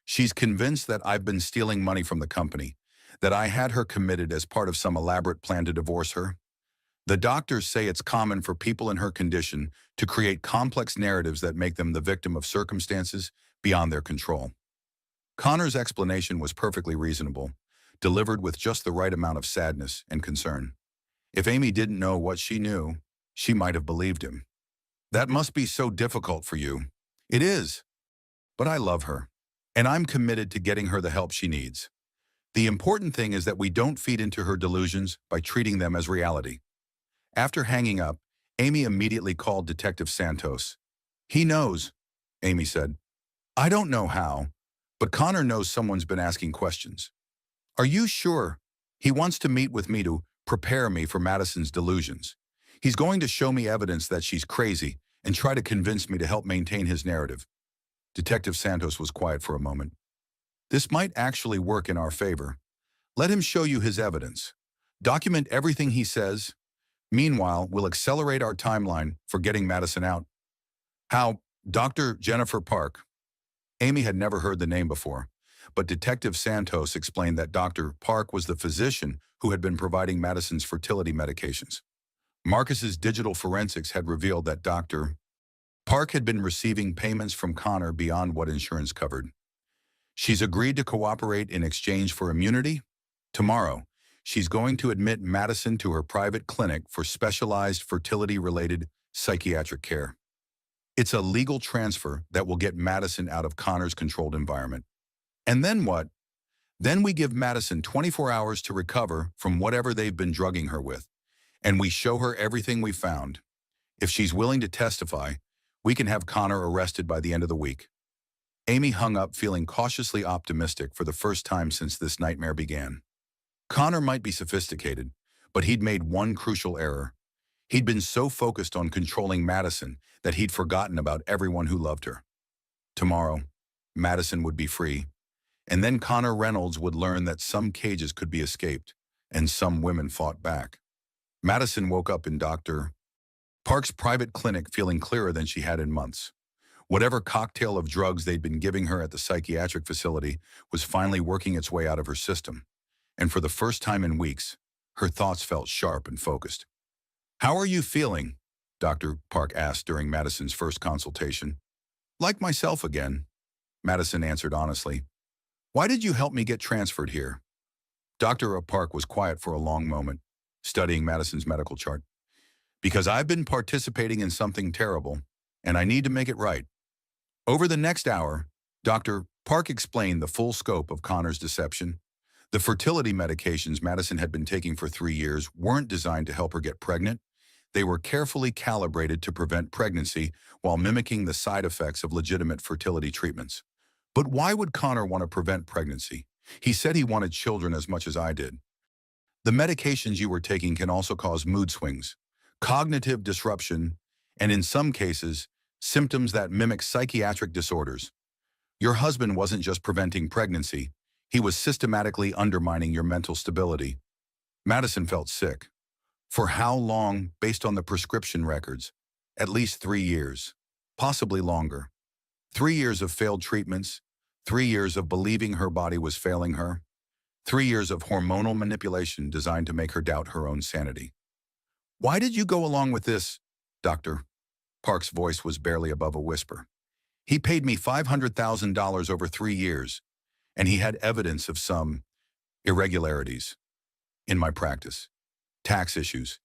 She's convinced that I've been stealing money from the company, that I had her committed as part of some elaborate plan to divorce her. The doctors say it's common for people in her condition to create complex narratives that make them the victim of circumstances beyond their control. Connor's explanation was perfectly reasonable, delivered with just the right amount of sadness and concern. If Amy didn't know what she knew, she might have believed him. That must be so difficult for you. It is. But I love her, and I'm committed to getting her the help she needs. The important thing is that we don't feed into her delusions by treating them as reality. After hanging up, Amy immediately called Detective Santos. He knows, Amy said. I don't know how, but Connor knows someone's been asking questions. Are you sure? He wants to meet with me to prepare me for Madison's delusions. He's going to show me evidence that she's crazy and try to convince me to help maintain his narrative. Detective Santos was quiet for a moment. This might actually work in our favor. Let him show you his evidence. Document everything he says. Meanwhile, we'll accelerate our timeline for getting Madison out. How? Dr. Jennifer Park. Amy had never heard the name before, but Detective Santos explained that Dr. Park was the physician who had been providing Madison's fertility medications. Marcus's digital forensics had revealed that Dr. Park had been receiving payments from Connor beyond what insurance covered. She's agreed to cooperate in exchange for immunity. Tomorrow, she's going to admit Madison to her private clinic for specialized fertility-related psychiatric care. It's a legal transfer that will get Madison out of Connor's controlled environment. And then what? Then we give Madison 24 hours to recover from whatever they've been drugging her with, and we show her everything we found. If she's willing to testify, we can have Connor arrested by the end of the week. Amy hung up feeling cautiously optimistic for the first time since this nightmare began. Connor might be sophisticated, but he'd made one crucial error. He'd been so focused on controlling Madison that he'd forgotten about everyone who loved her. Tomorrow, Madison would be free, and then Connor Reynolds would learn that some cages could be escaped, and some women fought back. Madison woke up in Dr. Park's private clinic feeling clearer than she had in months. Whatever cocktail of drugs they'd been giving her at the psychiatric facility was finally working its way out of her system, and for the first time in weeks, her thoughts felt sharp and focused. How are you feeling? Dr. Park asked during Madison's first consultation. Like myself again. Madison answered honestly. Why did you help me get transferred here? Dr. Park was quiet for a long moment, studying Madison's medical chart. Because I've been participating in something terrible, and I need to make it right. Over the next hour, Dr. Park explained the full scope of Connor's deception. The fertility medications Madison had been taking for 3 years weren't designed to help her get pregnant. They were carefully calibrated to prevent pregnancy while mimicking the side effects of legitimate fertility treatments. But why would Connor want to prevent pregnancy? He said he wanted children as much as I did. The medications you were taking can also cause mood swings, cognitive disruption, and in some cases, symptoms that mimic psychiatric disorders. Your husband wasn't just preventing pregnancy, he was systematically undermining your mental stability. Madison felt sick. For how long, based on the prescription records? At least 3 years, possibly longer. 3 years of failed treatments, 3 years of believing her body was failing her, 3 years of hormonal manipulation designed to make her doubt her own sanity. Why did you go along with this, Doctor? Park's voice was barely above a whisper. He paid me $500,000 over 3 years, and he had evidence of some irregularities in my practice, tax issues.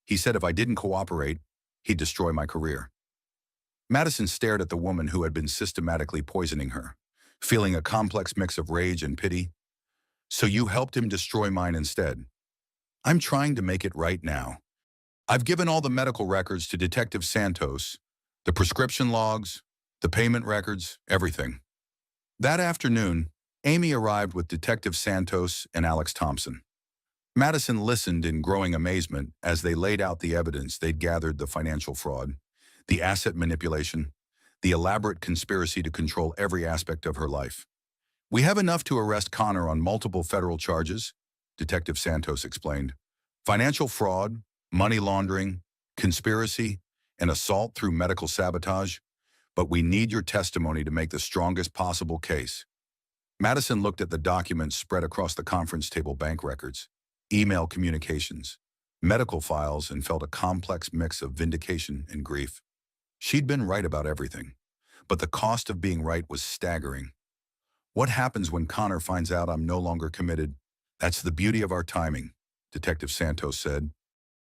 He said if I didn't cooperate, he'd destroy my career. Madison stared at the woman who had been systematically poisoning her, feeling a complex mix of rage and pity. So you helped him destroy mine instead. I'm trying to make it right now. I've given all the medical records to Detective Santos, the prescription logs, the payment records, everything. That afternoon, Amy arrived with Detective Santos and Alex Thompson. Madison listened in growing amazement as they laid out the evidence they'd gathered: the financial fraud, the asset manipulation, the elaborate conspiracy to control every aspect of her life. We have enough to arrest Connor on multiple federal charges, Detective Santos explained. Financial fraud, money laundering, conspiracy, and assault through medical sabotage. But we need your testimony to make the strongest possible case. Madison looked at the documents spread across the conference table: bank records, email communications, medical files, and felt a complex mix of vindication and grief. She'd been right about everything, but the cost of being right was staggering. What happens when Connor finds out I'm no longer committed? That's the beauty of our timing, Detective Santos said.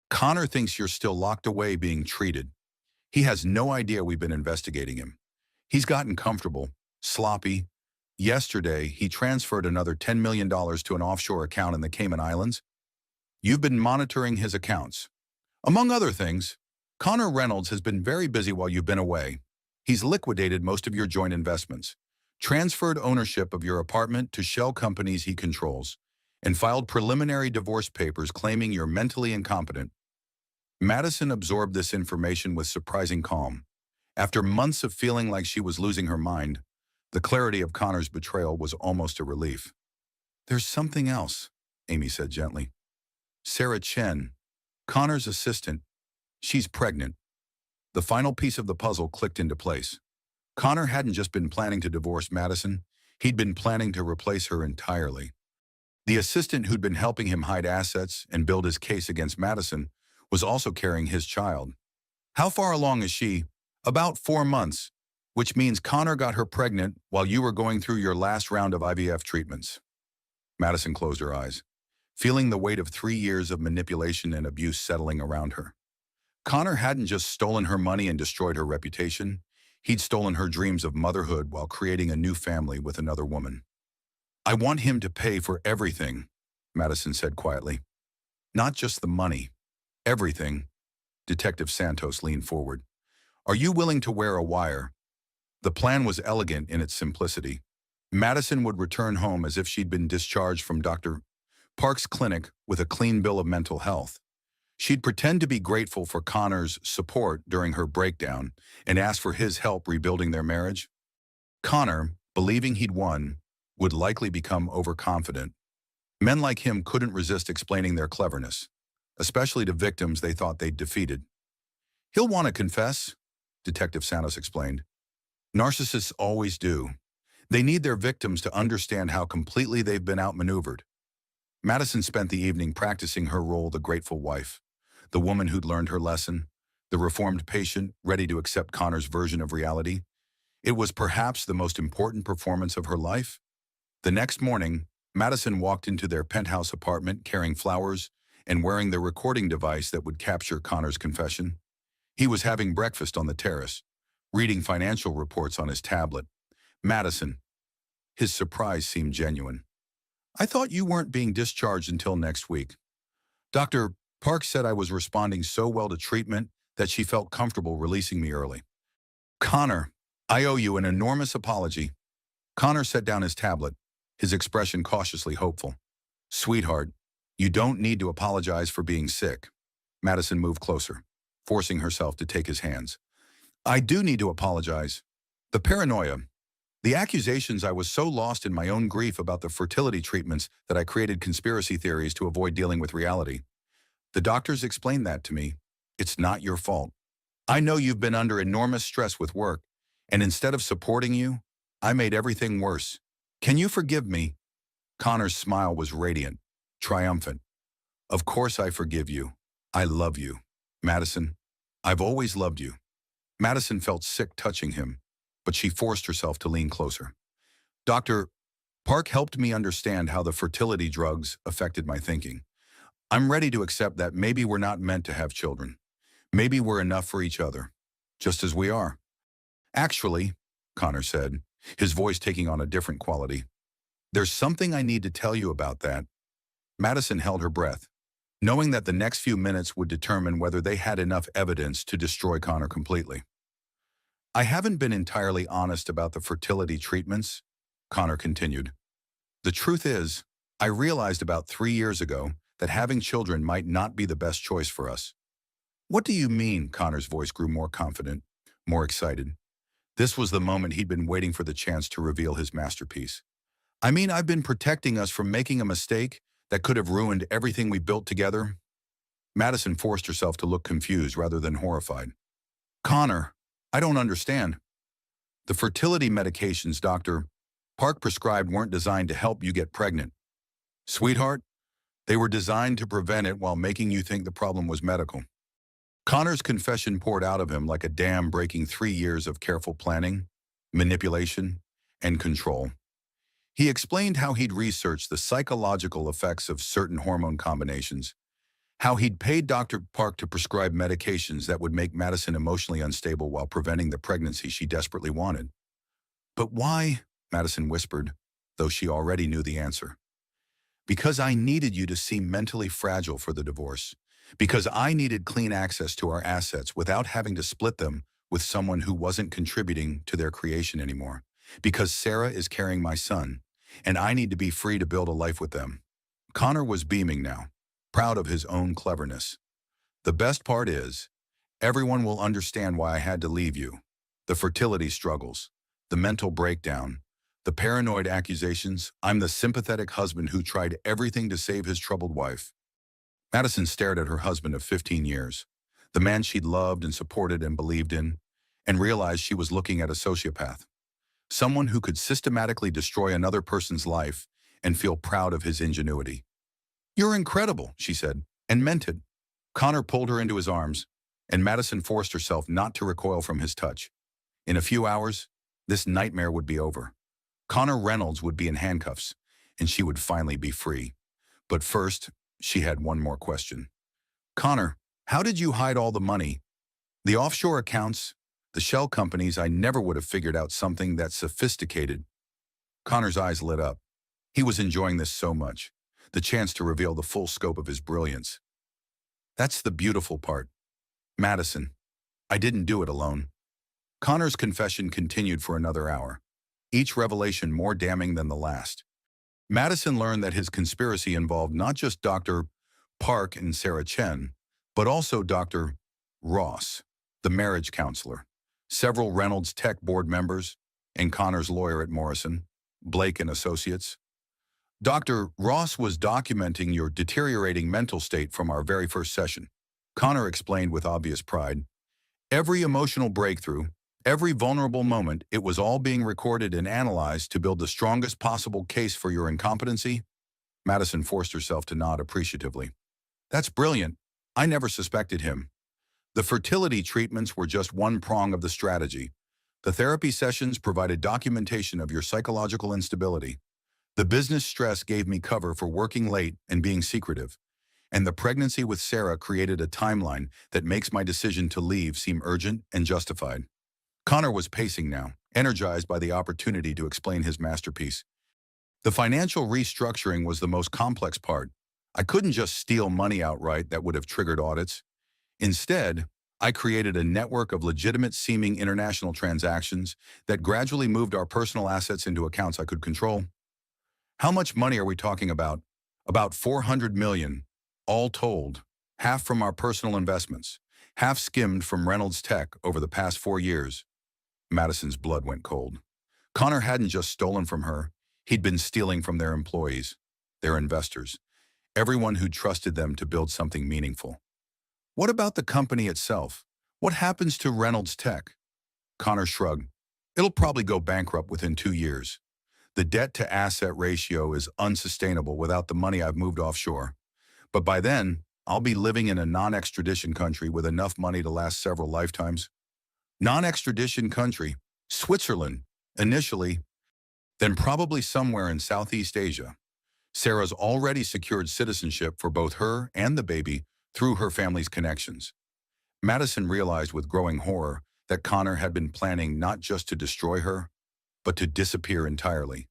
Connor thinks you're still locked away being treated. He has no idea we've been investigating him. He's gotten comfortable, sloppy. Yesterday, he transferred another $10 million to an offshore account in the Cayman Islands. You've been monitoring his accounts. Among other things, Connor Reynolds has been very busy while you've been away. He's liquidated most of your joint investments, transferred ownership of your apartment to shell companies he controls, and filed preliminary divorce papers claiming you're mentally incompetent. Madison absorbed this information with surprising calm. After months of feeling like she was losing her mind, the clarity of Connor's betrayal was almost a relief. There's something else, Amy said gently. Sarah Chen, Connor's assistant, she's pregnant. The final piece of the puzzle clicked into place. Connor hadn't just been planning to divorce Madison, he'd been planning to replace her entirely. The assistant who'd been helping him hide assets and build his case against Madison was also carrying his child. How far along is she? About 4 months, which means Connor got her pregnant while you were going through your last round of IVF treatments. Madison closed her eyes, feeling the weight of 3 years of manipulation and abuse settling around her. Connor hadn't just stolen her money and destroyed her reputation. He'd stolen her dreams of motherhood while creating a new family with another woman. I want him to pay for everything, Madison said quietly. Not just the money. Everything. Detective Santos leaned forward. Are you willing to wear a wire? The plan was elegant in its simplicity. Madison would return home as if she'd been discharged from Dr. Park's clinic with a clean bill of mental health. She'd pretend to be grateful for Connor's support during her breakdown and ask for his help rebuilding their marriage. Connor, believing he'd won, would likely become overconfident. Men like him couldn't resist explaining their cleverness, especially to victims they thought they'd defeated. He'll want to confess, Detective Santos explained. Narcissists always do. They need their victims to understand how completely they've been outmaneuvered. Madison spent the evening practicing her role: the grateful wife, the woman who'd learned her lesson, the reformed patient ready to accept Connor's version of reality. It was perhaps the most important performance of her life. The next morning, Madison walked into their penthouse apartment carrying flowers and wearing the recording device that would capture Connor's confession. He was having breakfast on the terrace, reading financial reports on his tablet. Madison. His surprise seemed genuine. I thought you weren't being discharged until next week. Dr. Park said I was responding so well to treatment that she felt comfortable releasing me early. Connor, I owe you an enormous apology. Connor set down his tablet, his expression cautiously hopeful. Sweetheart, you don't need to apologize for being sick. Madison moved closer, forcing herself to take his hands. I do need to apologize. The paranoia, the accusations. I was so lost in my own grief about the fertility treatments that I created conspiracy theories to avoid dealing with reality. The doctors explained that to me. It's not your fault. I know you've been under enormous stress with work, and instead of supporting you, I made everything worse. Can you forgive me? Connor's smile was radiant, triumphant. Of course I forgive you. I love you. Madison, I've always loved you. Madison felt sick touching him, but she forced herself to lean closer. Dr. Park helped me understand how the fertility drugs affected my thinking. I'm ready to accept that maybe we're not meant to have children. Maybe we're enough for each other, just as we are. Actually, Connor said, his voice taking on a different quality. There's something I need to tell you about that. Madison held her breath, knowing that the next few minutes would determine whether they had enough evidence to destroy Connor completely. I haven't been entirely honest about the fertility treatments, Connor continued. The truth is, I realized about 3 years ago that having children might not be the best choice for us. What do you mean? Connor's voice grew more confident, more excited. This was the moment he'd been waiting for the chance to reveal his masterpiece. I mean, I've been protecting us from making a mistake that could have ruined everything we built together. Madison forced herself to look confused rather than horrified. Connor, I don't understand. The fertility medications Dr. Park prescribed weren't designed to help you get pregnant. Sweetheart, they were designed to prevent it while making you think the problem was medical. Connor's confession poured out of him like a dam breaking 3 years of careful planning, manipulation, and control. He explained how he'd researched the psychological effects of certain hormone combinations, how he'd paid Dr. Park to prescribe medications that would make Madison emotionally unstable while preventing the pregnancy she desperately wanted. But why? Madison whispered, though she already knew the answer. Because I needed you to seem mentally fragile for the divorce. Because I needed clean access to our assets without having to split them with someone who wasn't contributing to their creation anymore. Because Sarah is carrying my son, and I need to be free to build a life with them. Connor was beaming now, proud of his own cleverness. The best part is, everyone will understand why I had to leave you. The fertility struggles, the mental breakdown, the paranoid accusations. I'm the sympathetic husband who tried everything to save his troubled wife. Madison stared at her husband of 15 years, the man she'd loved and supported and believed in, and realized she was looking at a sociopath. Someone who could systematically destroy another person's life and feel proud of his ingenuity. You're incredible, she said, and meant it. Connor pulled her into his arms, and Madison forced herself not to recoil from his touch. In a few hours, this nightmare would be over. Connor Reynolds would be in handcuffs, and she would finally be free. But first, she had one more question. Connor, how did you hide all the money? The offshore accounts, the shell companies. I never would have figured out something that sophisticated. Connor's eyes lit up. He was enjoying this so much, the chance to reveal the full scope of his brilliance. That's the beautiful part. Madison, I didn't do it alone. Connor's confession continued for another hour, each revelation more damning than the last. Madison learned that his conspiracy involved not just Dr. Park and Sarah Chen, but also Dr. Ross, the marriage counselor, several Reynolds Tech board members, and Connor's lawyer at Morrison, Blake and Associates. Dr. Ross was documenting your deteriorating mental state from our very first session, Connor explained with obvious pride. Every emotional breakthrough, every vulnerable moment, it was all being recorded and analyzed to build the strongest possible case for your incompetency. Madison forced herself to nod appreciatively. That's brilliant. I never suspected him. The fertility treatments were just one prong of the strategy. The therapy sessions provided documentation of your psychological instability. The business stress gave me cover for working late and being secretive. And the pregnancy with Sarah created a timeline that makes my decision to leave seem urgent and justified. Connor was pacing now, energized by the opportunity to explain his masterpiece. The financial restructuring was the most complex part. I couldn't just steal money outright that would have triggered audits. Instead, I created a network of legitimate-seeming international transactions that gradually moved our personal assets into accounts I could control. How much money are we talking about? About 400 million, all told, half from our personal investments, half skimmed from Reynolds Tech over the past 4 years. Madison's blood went cold. Connor hadn't just stolen from her, he'd been stealing from their employees, their investors, everyone who trusted them to build something meaningful. What about the company itself? What happens to Reynolds Tech? Connor shrugged. It'll probably go bankrupt within 2 years. The debt-to-asset ratio is unsustainable without the money I've moved offshore. But by then, I'll be living in a non-extradition country with enough money to last several lifetimes. Non-extradition country, Switzerland, initially, then probably somewhere in Southeast Asia. Sarah's already secured citizenship for both her and the baby through her family's connections. Madison realized with growing horror that Connor had been planning not just to destroy her, but to disappear entirely.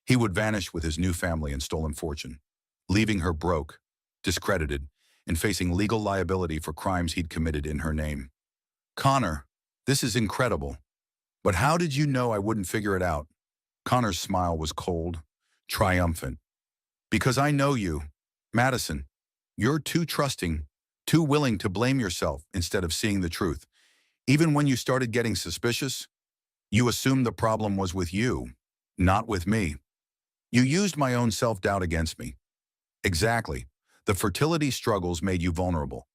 He would vanish with his new family and stolen fortune, leaving her broke, discredited, and facing legal liability for crimes he'd committed in her name. Connor, this is incredible. But how did you know I wouldn't figure it out? Connor's smile was cold, triumphant. Because I know you, Madison. You're too trusting, too willing to blame yourself instead of seeing the truth. Even when you started getting suspicious, you assumed the problem was with you, not with me. You used my own self-doubt against me. Exactly. The fertility struggles made you vulnerable,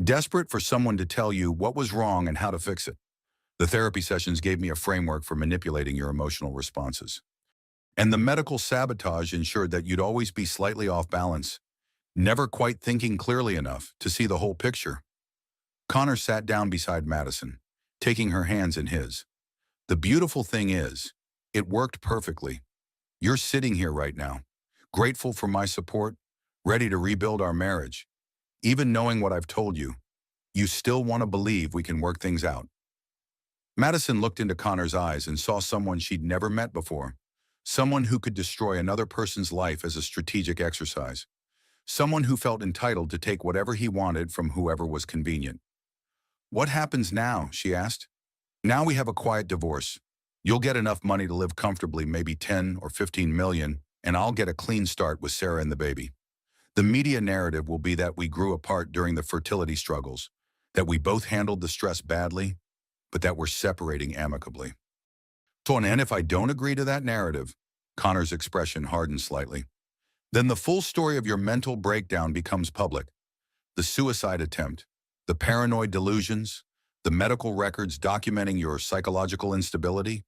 desperate for someone to tell you what was wrong and how to fix it. The therapy sessions gave me a framework for manipulating your emotional responses. And the medical sabotage ensured that you'd always be slightly off balance, never quite thinking clearly enough to see the whole picture. Connor sat down beside Madison, taking her hands in his. The beautiful thing is, it worked perfectly. You're sitting here right now, grateful for my support, ready to rebuild our marriage. Even knowing what I've told you, you still want to believe we can work things out. Madison looked into Connor's eyes and saw someone she'd never met before. Someone who could destroy another person's life as a strategic exercise. Someone who felt entitled to take whatever he wanted from whoever was convenient. What happens now? She asked. Now we have a quiet divorce. You'll get enough money to live comfortably, maybe 10 or 15 million, and I'll get a clean start with Sarah and the baby. The media narrative will be that we grew apart during the fertility struggles, that we both handled the stress badly, but that we're separating amicably. So, and if I don't agree to that narrative, Connor's expression hardened slightly, then the full story of your mental breakdown becomes public. The suicide attempt, the paranoid delusions, the medical records documenting your psychological instability.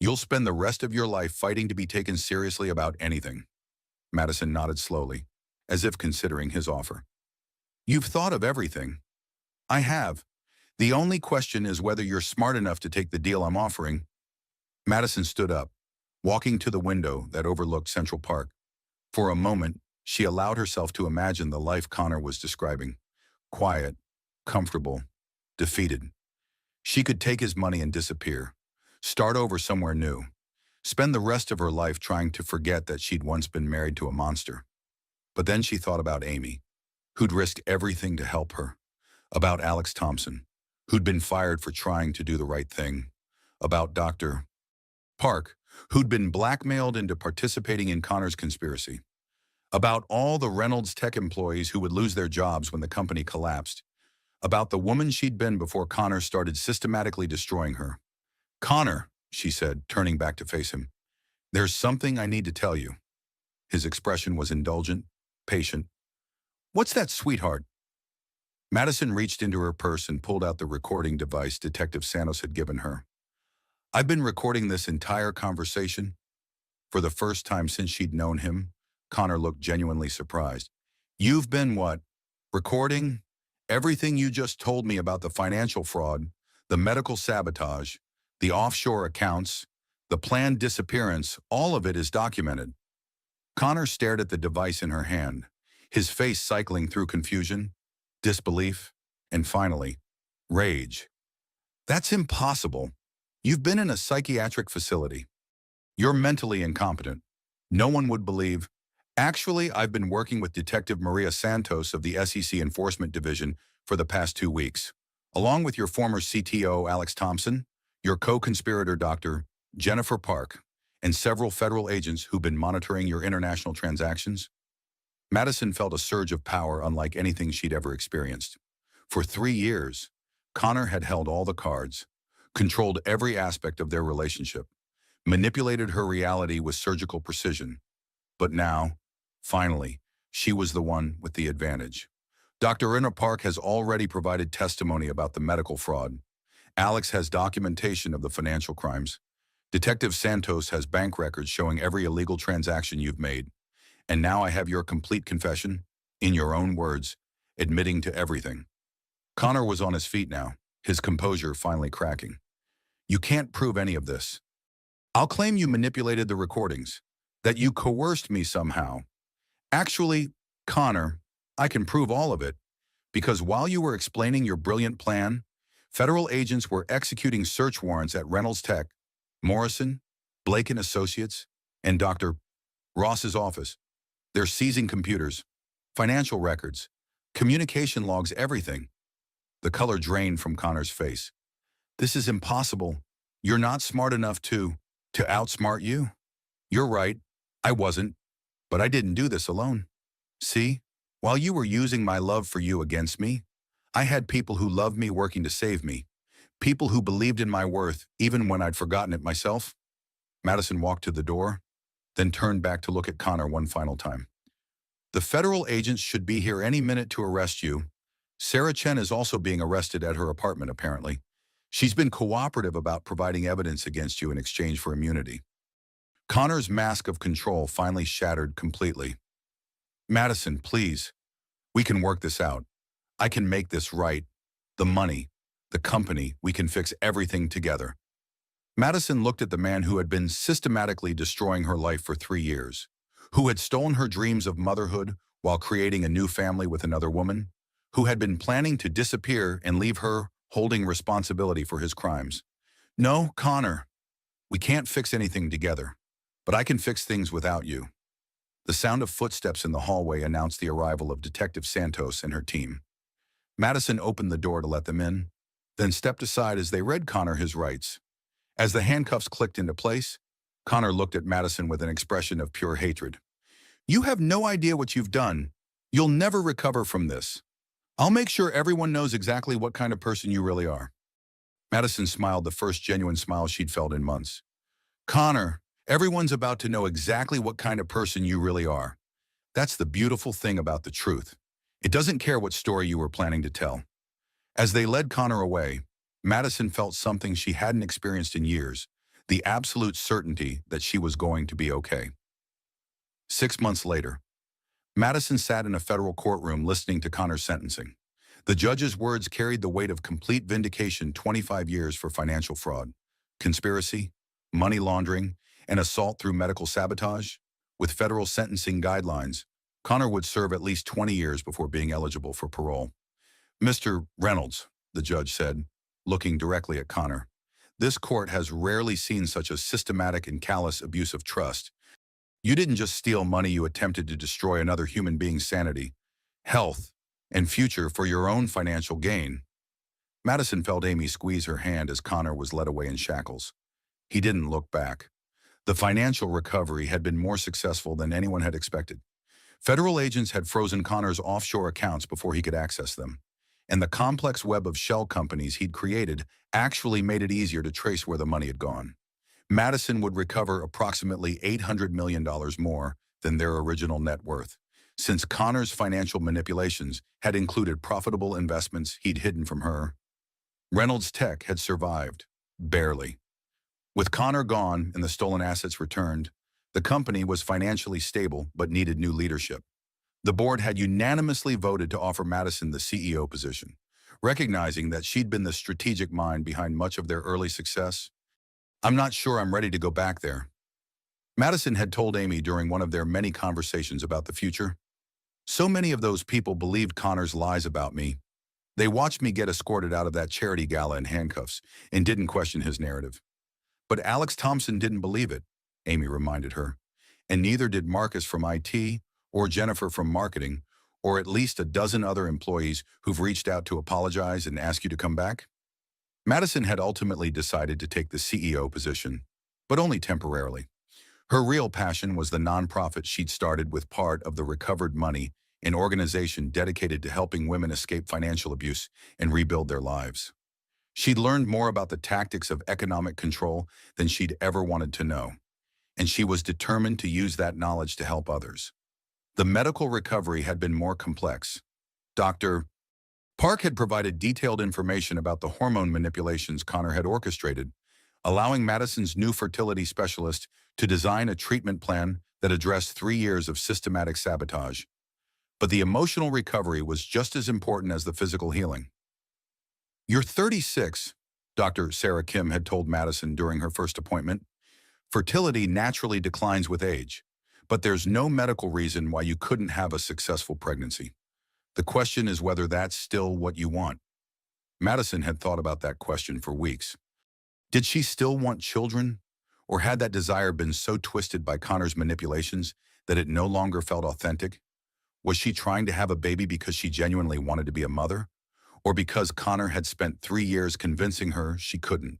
You'll spend the rest of your life fighting to be taken seriously about anything. Madison nodded slowly, as if considering his offer. You've thought of everything. I have. The only question is whether you're smart enough to take the deal I'm offering. Madison stood up, walking to the window that overlooked Central Park. For a moment, she allowed herself to imagine the life Connor was describing. Quiet, comfortable, defeated. She could take his money and disappear, start over somewhere new, spend the rest of her life trying to forget that she'd once been married to a monster. But then she thought about Amy, who'd risked everything to help her, about Alex Thompson, who'd been fired for trying to do the right thing, about Dr. Park, who'd been blackmailed into participating in Connor's conspiracy, about all the Reynolds Tech employees who would lose their jobs when the company collapsed, about the woman she'd been before Connor started systematically destroying her. Connor, she said, turning back to face him, there's something I need to tell you. His expression was indulgent, patient. What's that, sweetheart? Madison reached into her purse and pulled out the recording device Detective Santos had given her. I've been recording this entire conversation. For the first time since she'd known him, Connor looked genuinely surprised. You've been what? Recording? Everything you just told me about the financial fraud, the medical sabotage, The offshore accounts, the planned disappearance, all of it is documented. Connor stared at the device in her hand, his face cycling through confusion, disbelief, and finally, rage. That's impossible. You've been in a psychiatric facility. You're mentally incompetent. No one would believe. Actually, I've been working with Detective Maria Santos of the SEC Enforcement Division for the past 2 weeks, along with your former CTO, Alex Thompson, your co-conspirator, Dr. Jennifer Park, and several federal agents who've been monitoring your international transactions. Madison felt a surge of power unlike anything she'd ever experienced. For 3 years, Connor had held all the cards, controlled every aspect of their relationship, manipulated her reality with surgical precision. But now, finally, she was the one with the advantage. Dr. Jennifer Park has already provided testimony about the medical fraud. Alex has documentation of the financial crimes. Detective Santos has bank records showing every illegal transaction you've made. And now I have your complete confession, in your own words, admitting to everything. Connor was on his feet now, his composure finally cracking. You can't prove any of this. I'll claim you manipulated the recordings, that you coerced me somehow. Actually, Connor, I can prove all of it, because while you were explaining your brilliant plan, federal agents were executing search warrants at Reynolds Tech, Morrison, Blake and Associates, and Dr. Ross's office. They're seizing computers, financial records, communication logs, everything. The color drained from Connor's face. This is impossible. You're not smart enough to outsmart you. You're right. I wasn't. But I didn't do this alone. See, while you were using my love for you against me, I had people who loved me working to save me. People who believed in my worth, even when I'd forgotten it myself. Madison walked to the door, then turned back to look at Connor one final time. The federal agents should be here any minute to arrest you. Sarah Chen is also being arrested at her apartment, apparently. She's been cooperative about providing evidence against you in exchange for immunity. Connor's mask of control finally shattered completely. Madison, please. We can work this out. I can make this right. The money, the company, we can fix everything together. Madison looked at the man who had been systematically destroying her life for 3 years, who had stolen her dreams of motherhood while creating a new family with another woman, who had been planning to disappear and leave her holding responsibility for his crimes. No, Connor, we can't fix anything together, but I can fix things without you. The sound of footsteps in the hallway announced the arrival of Detective Santos and her team. Madison opened the door to let them in, then stepped aside as they read Connor his rights. As the handcuffs clicked into place, Connor looked at Madison with an expression of pure hatred. You have no idea what you've done. You'll never recover from this. I'll make sure everyone knows exactly what kind of person you really are. Madison smiled, the first genuine smile she'd felt in months. Connor, everyone's about to know exactly what kind of person you really are. That's the beautiful thing about the truth. It doesn't care what story you were planning to tell. As they led Connor away, Madison felt something she hadn't experienced in years, the absolute certainty that she was going to be okay. 6 months later, Madison sat in a federal courtroom listening to Connor's sentencing. The judge's words carried the weight of complete vindication: 25 years for financial fraud, conspiracy, money laundering, and assault through medical sabotage. With federal sentencing guidelines, Connor would serve at least 20 years before being eligible for parole. Mr. Reynolds, the judge said, looking directly at Connor, this court has rarely seen such a systematic and callous abuse of trust. You didn't just steal money, you attempted to destroy another human being's sanity, health, and future for your own financial gain. Madison felt Amy squeeze her hand as Connor was led away in shackles. He didn't look back. The financial recovery had been more successful than anyone had expected. Federal agents had frozen Connor's offshore accounts before he could access them, and the complex web of shell companies he'd created actually made it easier to trace where the money had gone. Madison would recover approximately $800 million more than their original net worth, since Connor's financial manipulations had included profitable investments he'd hidden from her. Reynolds Tech had survived, barely. With Connor gone and the stolen assets returned, the company was financially stable but needed new leadership. The board had unanimously voted to offer Madison the CEO position, recognizing that she'd been the strategic mind behind much of their early success I'm not sure I'm ready to go back there. Madison had told Amy during one of their many conversations about the future. So many of those people believed Connor's lies about me. They watched me get escorted out of that charity gala in handcuffs and didn't question his narrative. But Alex Thompson didn't believe it, Amy reminded her. And neither did Marcus from IT or Jennifer from marketing, or at least a dozen other employees who've reached out to apologize and ask you to come back. Madison had ultimately decided to take the CEO position, but only temporarily. Her real passion was the nonprofit she'd started with part of the recovered money, an organization dedicated to helping women escape financial abuse and rebuild their lives. She'd learned more about the tactics of economic control than she'd ever wanted to know, and she was determined to use that knowledge to help others. The medical recovery had been more complex. Dr. Park had provided detailed information about the hormone manipulations Connor had orchestrated, allowing Madison's new fertility specialist to design a treatment plan that addressed 3 years of systematic sabotage. But the emotional recovery was just as important as the physical healing. "You're 36, Dr. Sarah Kim had told Madison during her first appointment. "Fertility naturally declines with age, but there's no medical reason why you couldn't have a successful pregnancy. The question is whether that's still what you want." Madison had thought about that question for weeks. Did she still want children? Or had that desire been so twisted by Connor's manipulations that it no longer felt authentic? Was she trying to have a baby because she genuinely wanted to be a mother? Or because Connor had spent 3 years convincing her she couldn't?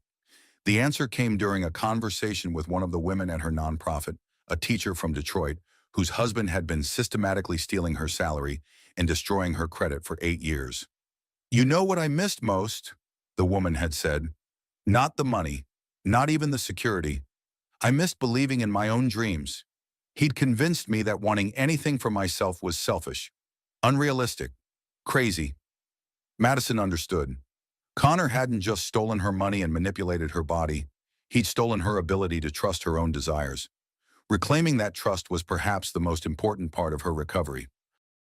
The answer came during a conversation with one of the women at her nonprofit, a teacher from Detroit, whose husband had been systematically stealing her salary and destroying her credit for 8 years. "You know what I missed most?" the woman had said. "Not the money, not even the security. I missed believing in my own dreams. He'd convinced me that wanting anything for myself was selfish, unrealistic, crazy." Madison understood. Connor hadn't just stolen her money and manipulated her body. He'd stolen her ability to trust her own desires. Reclaiming that trust was perhaps the most important part of her recovery.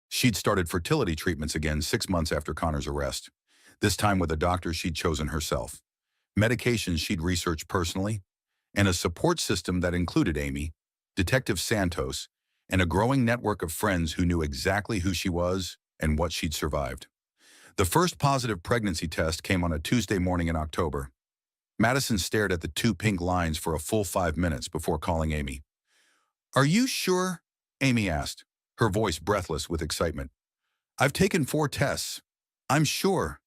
She'd started fertility treatments again 6 months after Connor's arrest, this time with a doctor she'd chosen herself, medications she'd researched personally, and a support system that included Amy, Detective Santos, and a growing network of friends who knew exactly who she was and what she'd survived. The first positive pregnancy test came on a Tuesday morning in October. Madison stared at the 2 pink lines for a full 5 minutes before calling Amy. "Are you sure?" Amy asked, her voice breathless with excitement. "I've taken 4 tests. I'm sure."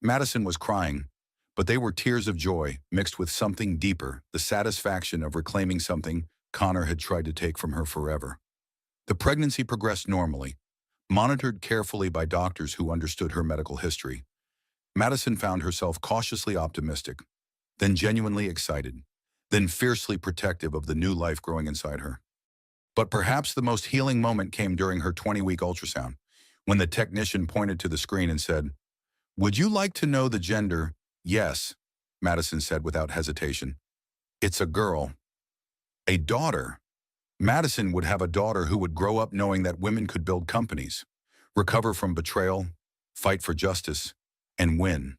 Madison was crying, but they were tears of joy mixed with something deeper, the satisfaction of reclaiming something Connor had tried to take from her forever. The pregnancy progressed normally, monitored carefully by doctors who understood her medical history. Madison found herself cautiously optimistic, then genuinely excited, then fiercely protective of the new life growing inside her. But perhaps the most healing moment came during her 20-week ultrasound, when the technician pointed to the screen and said, "Would you like to know the gender?" "Yes," Madison said without hesitation. "It's a girl. A daughter." Madison would have a daughter who would grow up knowing that women could build companies, recover from betrayal, fight for justice, and win.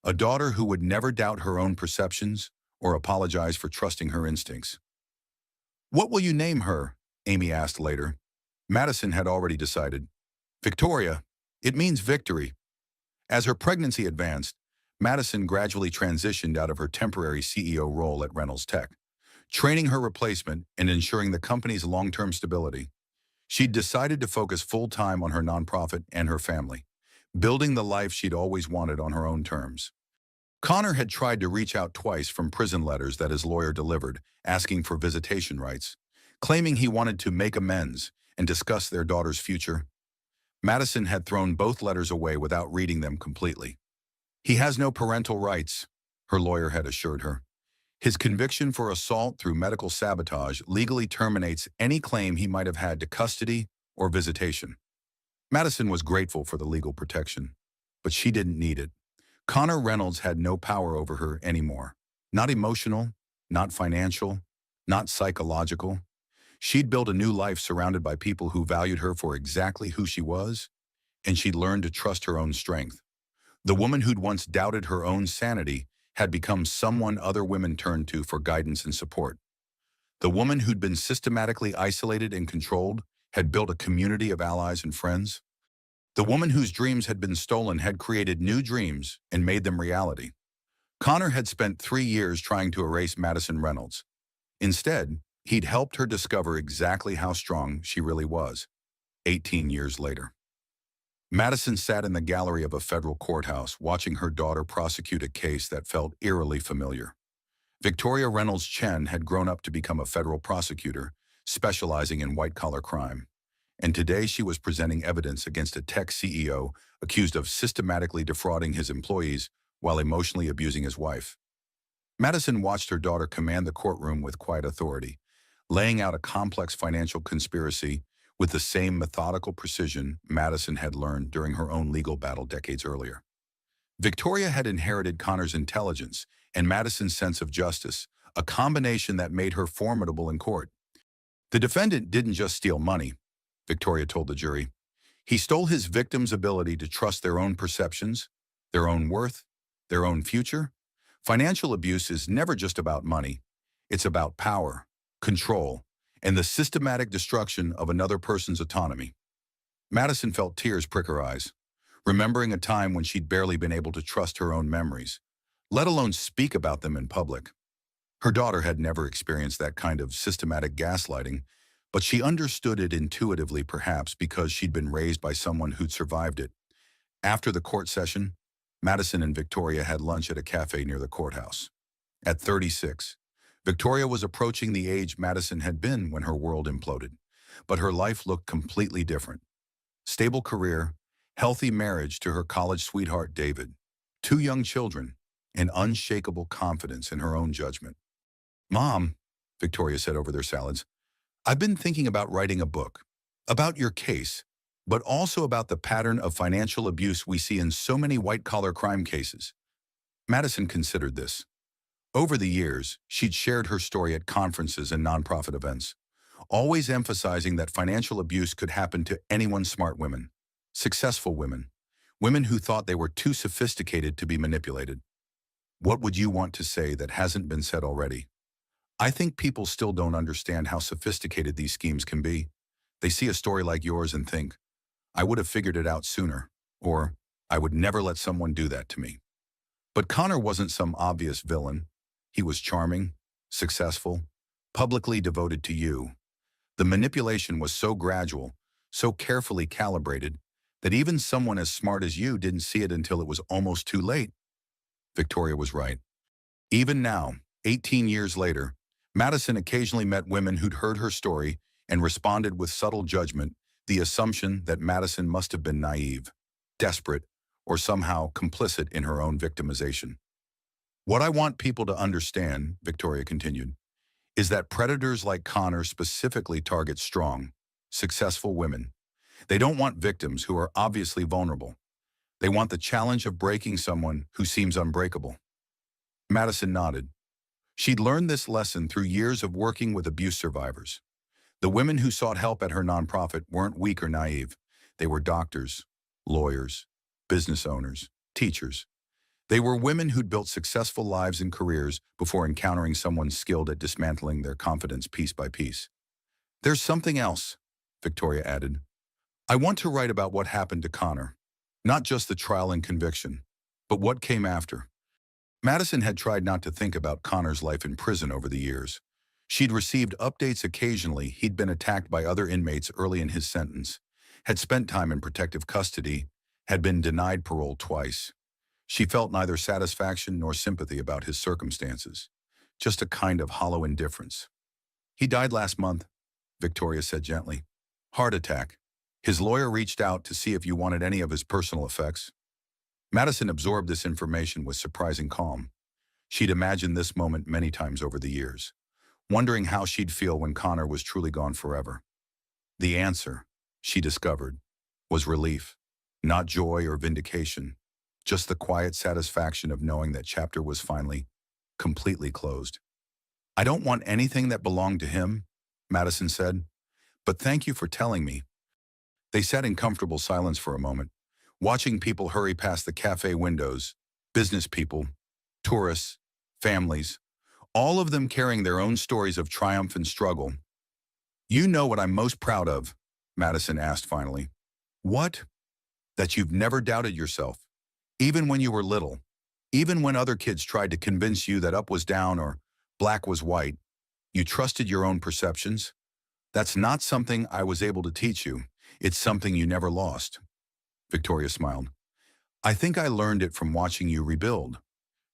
A daughter who would never doubt her own perceptions or apologize for trusting her instincts. "What will you name her?" Amy asked later. Madison had already decided. "Victoria. It means victory." As her pregnancy advanced, Madison gradually transitioned out of her temporary CEO role at Reynolds Tech, training her replacement and ensuring the company's long-term stability. She'd decided to focus full-time on her nonprofit and her family, building the life she'd always wanted on her own terms. Connor had tried to reach out twice from prison letters that his lawyer delivered, asking for visitation rights, claiming he wanted to make amends and discuss their daughter's future. Madison had thrown both letters away without reading them completely. "He has no parental rights," her lawyer had assured her. "His conviction for assault through medical sabotage legally terminates any claim he might have had to custody or visitation." Madison was grateful for the legal protection, but she didn't need it. Connor Reynolds had no power over her anymore. Not emotional, not financial, not psychological. She'd built a new life surrounded by people who valued her for exactly who she was, and she'd learned to trust her own strength. The woman who'd once doubted her own sanity had become someone other women turned to for guidance and support. The woman who'd been systematically isolated and controlled had built a community of allies and friends. The woman whose dreams had been stolen had created new dreams and made them reality. Connor had spent 3 years trying to erase Madison Reynolds. Instead, he'd helped her discover exactly how strong she really was. 18 years later. Madison sat in the gallery of a federal courthouse watching her daughter prosecute a case that felt eerily familiar. Victoria Reynolds Chen had grown up to become a federal prosecutor, specializing in white-collar crime. And today she was presenting evidence against a tech CEO accused of systematically defrauding his employees while emotionally abusing his wife. Madison watched her daughter command the courtroom with quiet authority, laying out a complex financial conspiracy with the same methodical precision Madison had learned during her own legal battle decades earlier. Victoria had inherited Connor's intelligence and Madison's sense of justice, a combination that made her formidable in court. The defendant didn't just steal money, Victoria told the jury. He stole his victims' ability to trust their own perceptions, their own worth, their own future. Financial abuse is never just about money. It's about power, control, and the systematic destruction of another person's autonomy. Madison felt tears prick her eyes, remembering a time when she'd barely been able to trust her own memories, let alone speak about them in public. Her daughter had never experienced that kind of systematic gaslighting, but she understood it intuitively, perhaps because she'd been raised by someone who'd survived it. After the court session, Madison and Victoria had lunch at a cafe near the courthouse. At 36, Victoria was approaching the age Madison had been when her world imploded, but her life looked completely different. Stable career, healthy marriage to her college sweetheart David, 2 young children, and unshakable confidence in her own judgment. "Mom," Victoria said over their salads, "I've been thinking about writing a book, about your case, but also about the pattern of financial abuse we see in so many white-collar crime cases." Madison considered this. Over the years, she'd shared her story at conferences and nonprofit events, always emphasizing that financial abuse could happen to anyone. Smart women, successful women, women who thought they were too sophisticated to be manipulated. What would you want to say that hasn't been said already? I think people still don't understand how sophisticated these schemes can be. They see a story like yours and think, I would have figured it out sooner, or I would never let someone do that to me. But Connor wasn't some obvious villain. He was charming, successful, publicly devoted to you. The manipulation was so gradual, so carefully calibrated, that even someone as smart as you didn't see it until it was almost too late. Victoria was right. Even now, 18 years later, Madison occasionally met women who'd heard her story and responded with subtle judgment, the assumption that Madison must have been naive, desperate, or somehow complicit in her own victimization. "What I want people to understand," Victoria continued, "is that predators like Connor specifically target strong, successful women. They don't want victims who are obviously vulnerable. They want the challenge of breaking someone who seems unbreakable." Madison nodded. She'd learned this lesson through years of working with abuse survivors. The women who sought help at her nonprofit weren't weak or naive. They were doctors, lawyers, business owners, teachers. They were women who'd built successful lives and careers before encountering someone skilled at dismantling their confidence piece by piece. "There's something else," Victoria added. "I want to write about what happened to Connor, not just the trial and conviction, but what came after." Madison had tried not to think about Connor's life in prison over the years. She'd received updates occasionally. He'd been attacked by other inmates early in his sentence, had spent time in protective custody, had been denied parole twice. She felt neither satisfaction nor sympathy about his circumstances, just a kind of hollow indifference. "He died last month," Victoria said gently. "Heart attack. His lawyer reached out to see if you wanted any of his personal effects." Madison absorbed this information with surprising calm. She'd imagined this moment many times over the years, wondering how she'd feel when Connor was truly gone forever. The answer, she discovered, was relief, not joy or vindication, just the quiet satisfaction of knowing that chapter was finally, completely closed. "I don't want anything that belonged to him," Madison said, "but thank you for telling me." They sat in comfortable silence for a moment, watching people hurry past the cafe windows, business people, tourists, families, all of them carrying their own stories of triumph and struggle. "You know what I'm most proud of?" Madison asked finally. "What?" "That you've never doubted yourself, even when you were little, even when other kids tried to convince you that up was down or black was white. You trusted your own perceptions. That's not something I was able to teach you. It's something you never lost." Victoria smiled. "I think I learned it from watching you rebuild.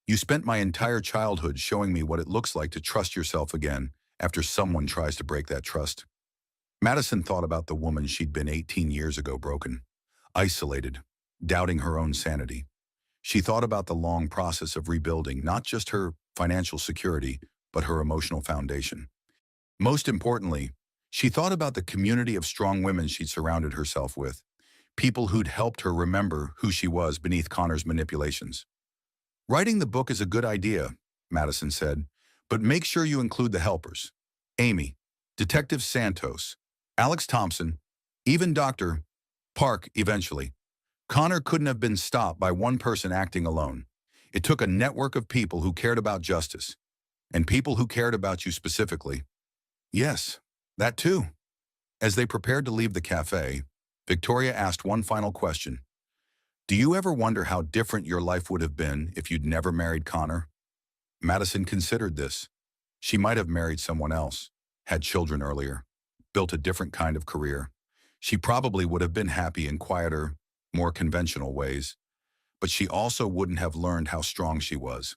You spent my entire childhood showing me what it looks like to trust yourself again after someone tries to break that trust." Madison thought about the woman she'd been 18 years ago, broken, isolated, doubting her own sanity. She thought about the long process of rebuilding not just her financial security, but her emotional foundation. Most importantly, she thought about the community of strong women she'd surrounded herself with, people who'd helped her remember who she was beneath Connor's manipulations. "Writing the book is a good idea," Madison said, "but make sure you include the helpers. Amy, Detective Santos, Alex Thompson, even Dr. Park eventually. Connor couldn't have been stopped by one person acting alone. It took a network of people who cared about justice, and people who cared about you specifically." "Yes, that too." As they prepared to leave the cafe, Victoria asked one final question. "Do you ever wonder how different your life would have been if you'd never married Connor?" Madison considered this. She might have married someone else, had children earlier, built a different kind of career. She probably would have been happy in quieter, more conventional ways, but she also wouldn't have learned how strong she was.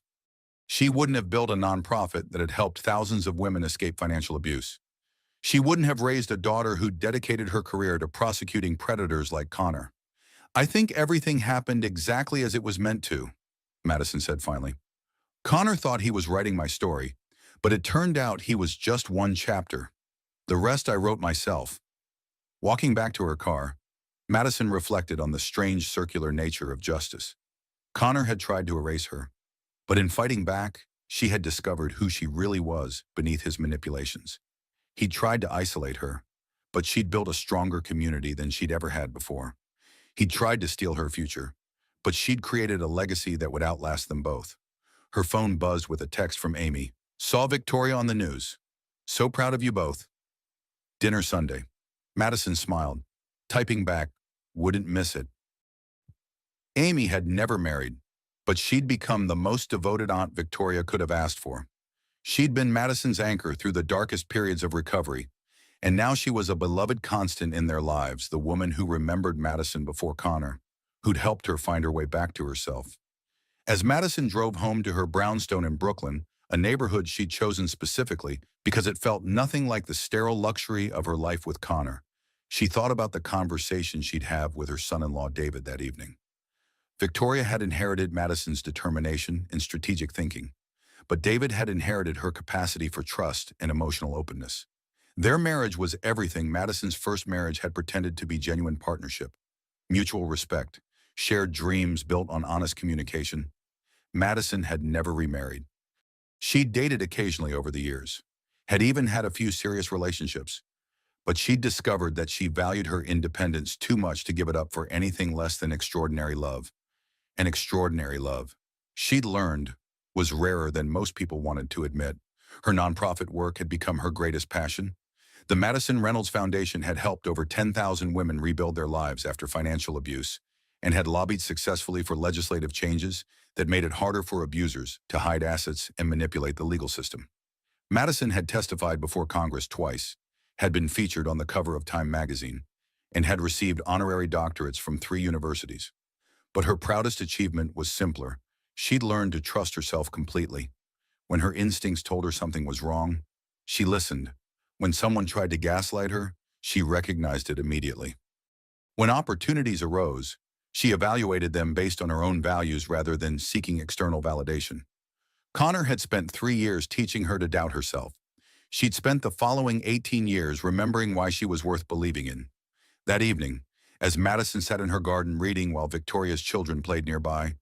She wouldn't have built a nonprofit that had helped thousands of women escape financial abuse. She wouldn't have raised a daughter who dedicated her career to prosecuting predators like Connor. "I think everything happened exactly as it was meant to," Madison said finally. "Connor thought he was writing my story, but it turned out he was just one chapter. The rest I wrote myself." Walking back to her car, Madison reflected on the strange circular nature of justice. Connor had tried to erase her, but in fighting back, she had discovered who she really was beneath his manipulations. He'd tried to isolate her, but she'd built a stronger community than she'd ever had before. He'd tried to steal her future, but she'd created a legacy that would outlast them both. Her phone buzzed with a text from Amy. "Saw Victoria on the news. So proud of you both. Dinner Sunday." Madison smiled, typing back, "Wouldn't miss it." Amy had never married, but she'd become the most devoted aunt Victoria could have asked for. She'd been Madison's anchor through the darkest periods of recovery, and now she was a beloved constant in their lives, the woman who remembered Madison before Connor, who'd helped her find her way back to herself. As Madison drove home to her brownstone in Brooklyn, a neighborhood she'd chosen specifically because it felt nothing like the sterile luxury of her life with Connor, she thought about the conversation she'd have with her son-in-law David that evening. Victoria had inherited Madison's determination and strategic thinking, but David had inherited her capacity for trust and emotional openness. Their marriage was everything Madison's first marriage had pretended to be: genuine partnership, mutual respect, shared dreams built on honest communication. Madison had never remarried. She'd dated occasionally over the years, had even had a few serious relationships, but she'd discovered that she valued her independence too much to give it up for anything less than extraordinary love. And extraordinary love, she'd learned, was rarer than most people wanted to admit. Her nonprofit work had become her greatest passion. The Madison Reynolds Foundation had helped over 10,000 women rebuild their lives after financial abuse, and had lobbied successfully for legislative changes that made it harder for abusers to hide assets and manipulate the legal system. Madison had testified before Congress twice, had been featured on the cover of Time magazine, and had received honorary doctorates from 3 universities. But her proudest achievement was simpler. She'd learned to trust herself completely. When her instincts told her something was wrong, she listened. When someone tried to gaslight her, she recognized it immediately. When opportunities arose, she evaluated them based on her own values rather than seeking external validation. Connor had spent 3 years teaching her to doubt herself. She'd spent the following 18 years remembering why she was worth believing in. That evening, as Madison sat in her garden reading while Victoria's children played nearby,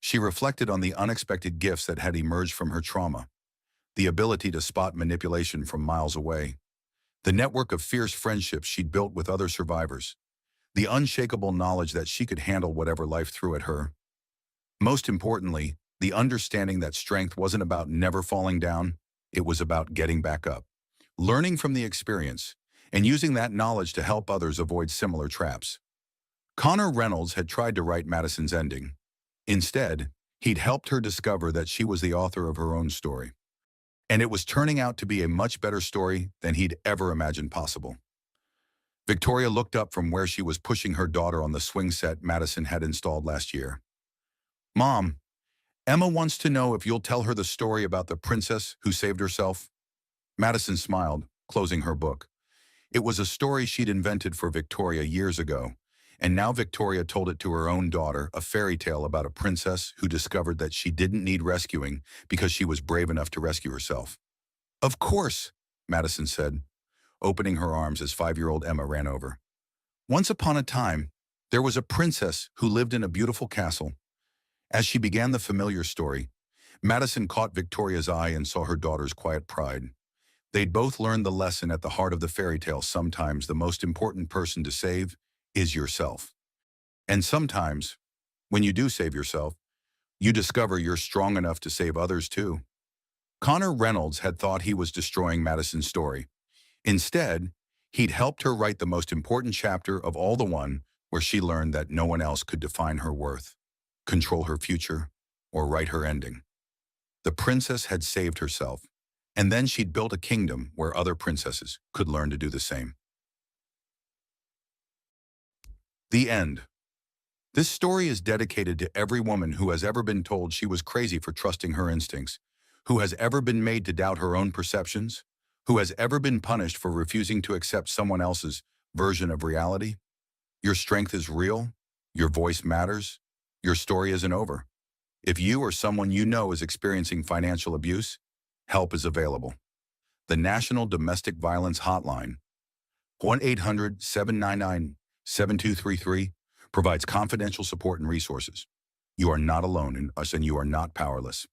she reflected on the unexpected gifts that had emerged from her trauma. The ability to spot manipulation from miles away, the network of fierce friendships she'd built with other survivors, the unshakable knowledge that she could handle whatever life threw at her. Most importantly, The understanding that strength wasn't about never falling down, it was about getting back up, learning from the experience, and using that knowledge to help others avoid similar traps. Connor Reynolds had tried to write Madison's ending. Instead, he'd helped her discover that she was the author of her own story. And it was turning out to be a much better story than he'd ever imagined possible. Victoria looked up from where she was pushing her daughter on the swing set Madison had installed last year. "Mom, Emma wants to know if you'll tell her the story about the princess who saved herself." Madison smiled, closing her book. It was a story she'd invented for Victoria years ago, and now Victoria told it to her own daughter, a fairy tale about a princess who discovered that she didn't need rescuing because she was brave enough to rescue herself. "Of course," Madison said, opening her arms as 5-year-old Emma ran over. "Once upon a time, there was a princess who lived in a beautiful castle." As she began the familiar story, Madison caught Victoria's eye and saw her daughter's quiet pride. They'd both learned the lesson at the heart of the fairy tale: sometimes the most important person to save is yourself. And sometimes, when you do save yourself, you discover you're strong enough to save others too. Connor Reynolds had thought he was destroying Madison's story. Instead, he'd helped her write the most important chapter of all, the one where she learned that no one else could define her worth, control her future, or write her ending. The princess had saved herself, and then she'd built a kingdom where other princesses could learn to do the same. The end. This story is dedicated to every woman who has ever been told she was crazy for trusting her instincts, who has ever been made to doubt her own perceptions, who has ever been punished for refusing to accept someone else's version of reality. Your strength is real. Your voice matters. Your story isn't over. If you or someone you know is experiencing financial abuse, help is available. The National Domestic Violence Hotline, 1-800-799-7233, provides confidential support and resources. You are not alone in us, and you are not powerless.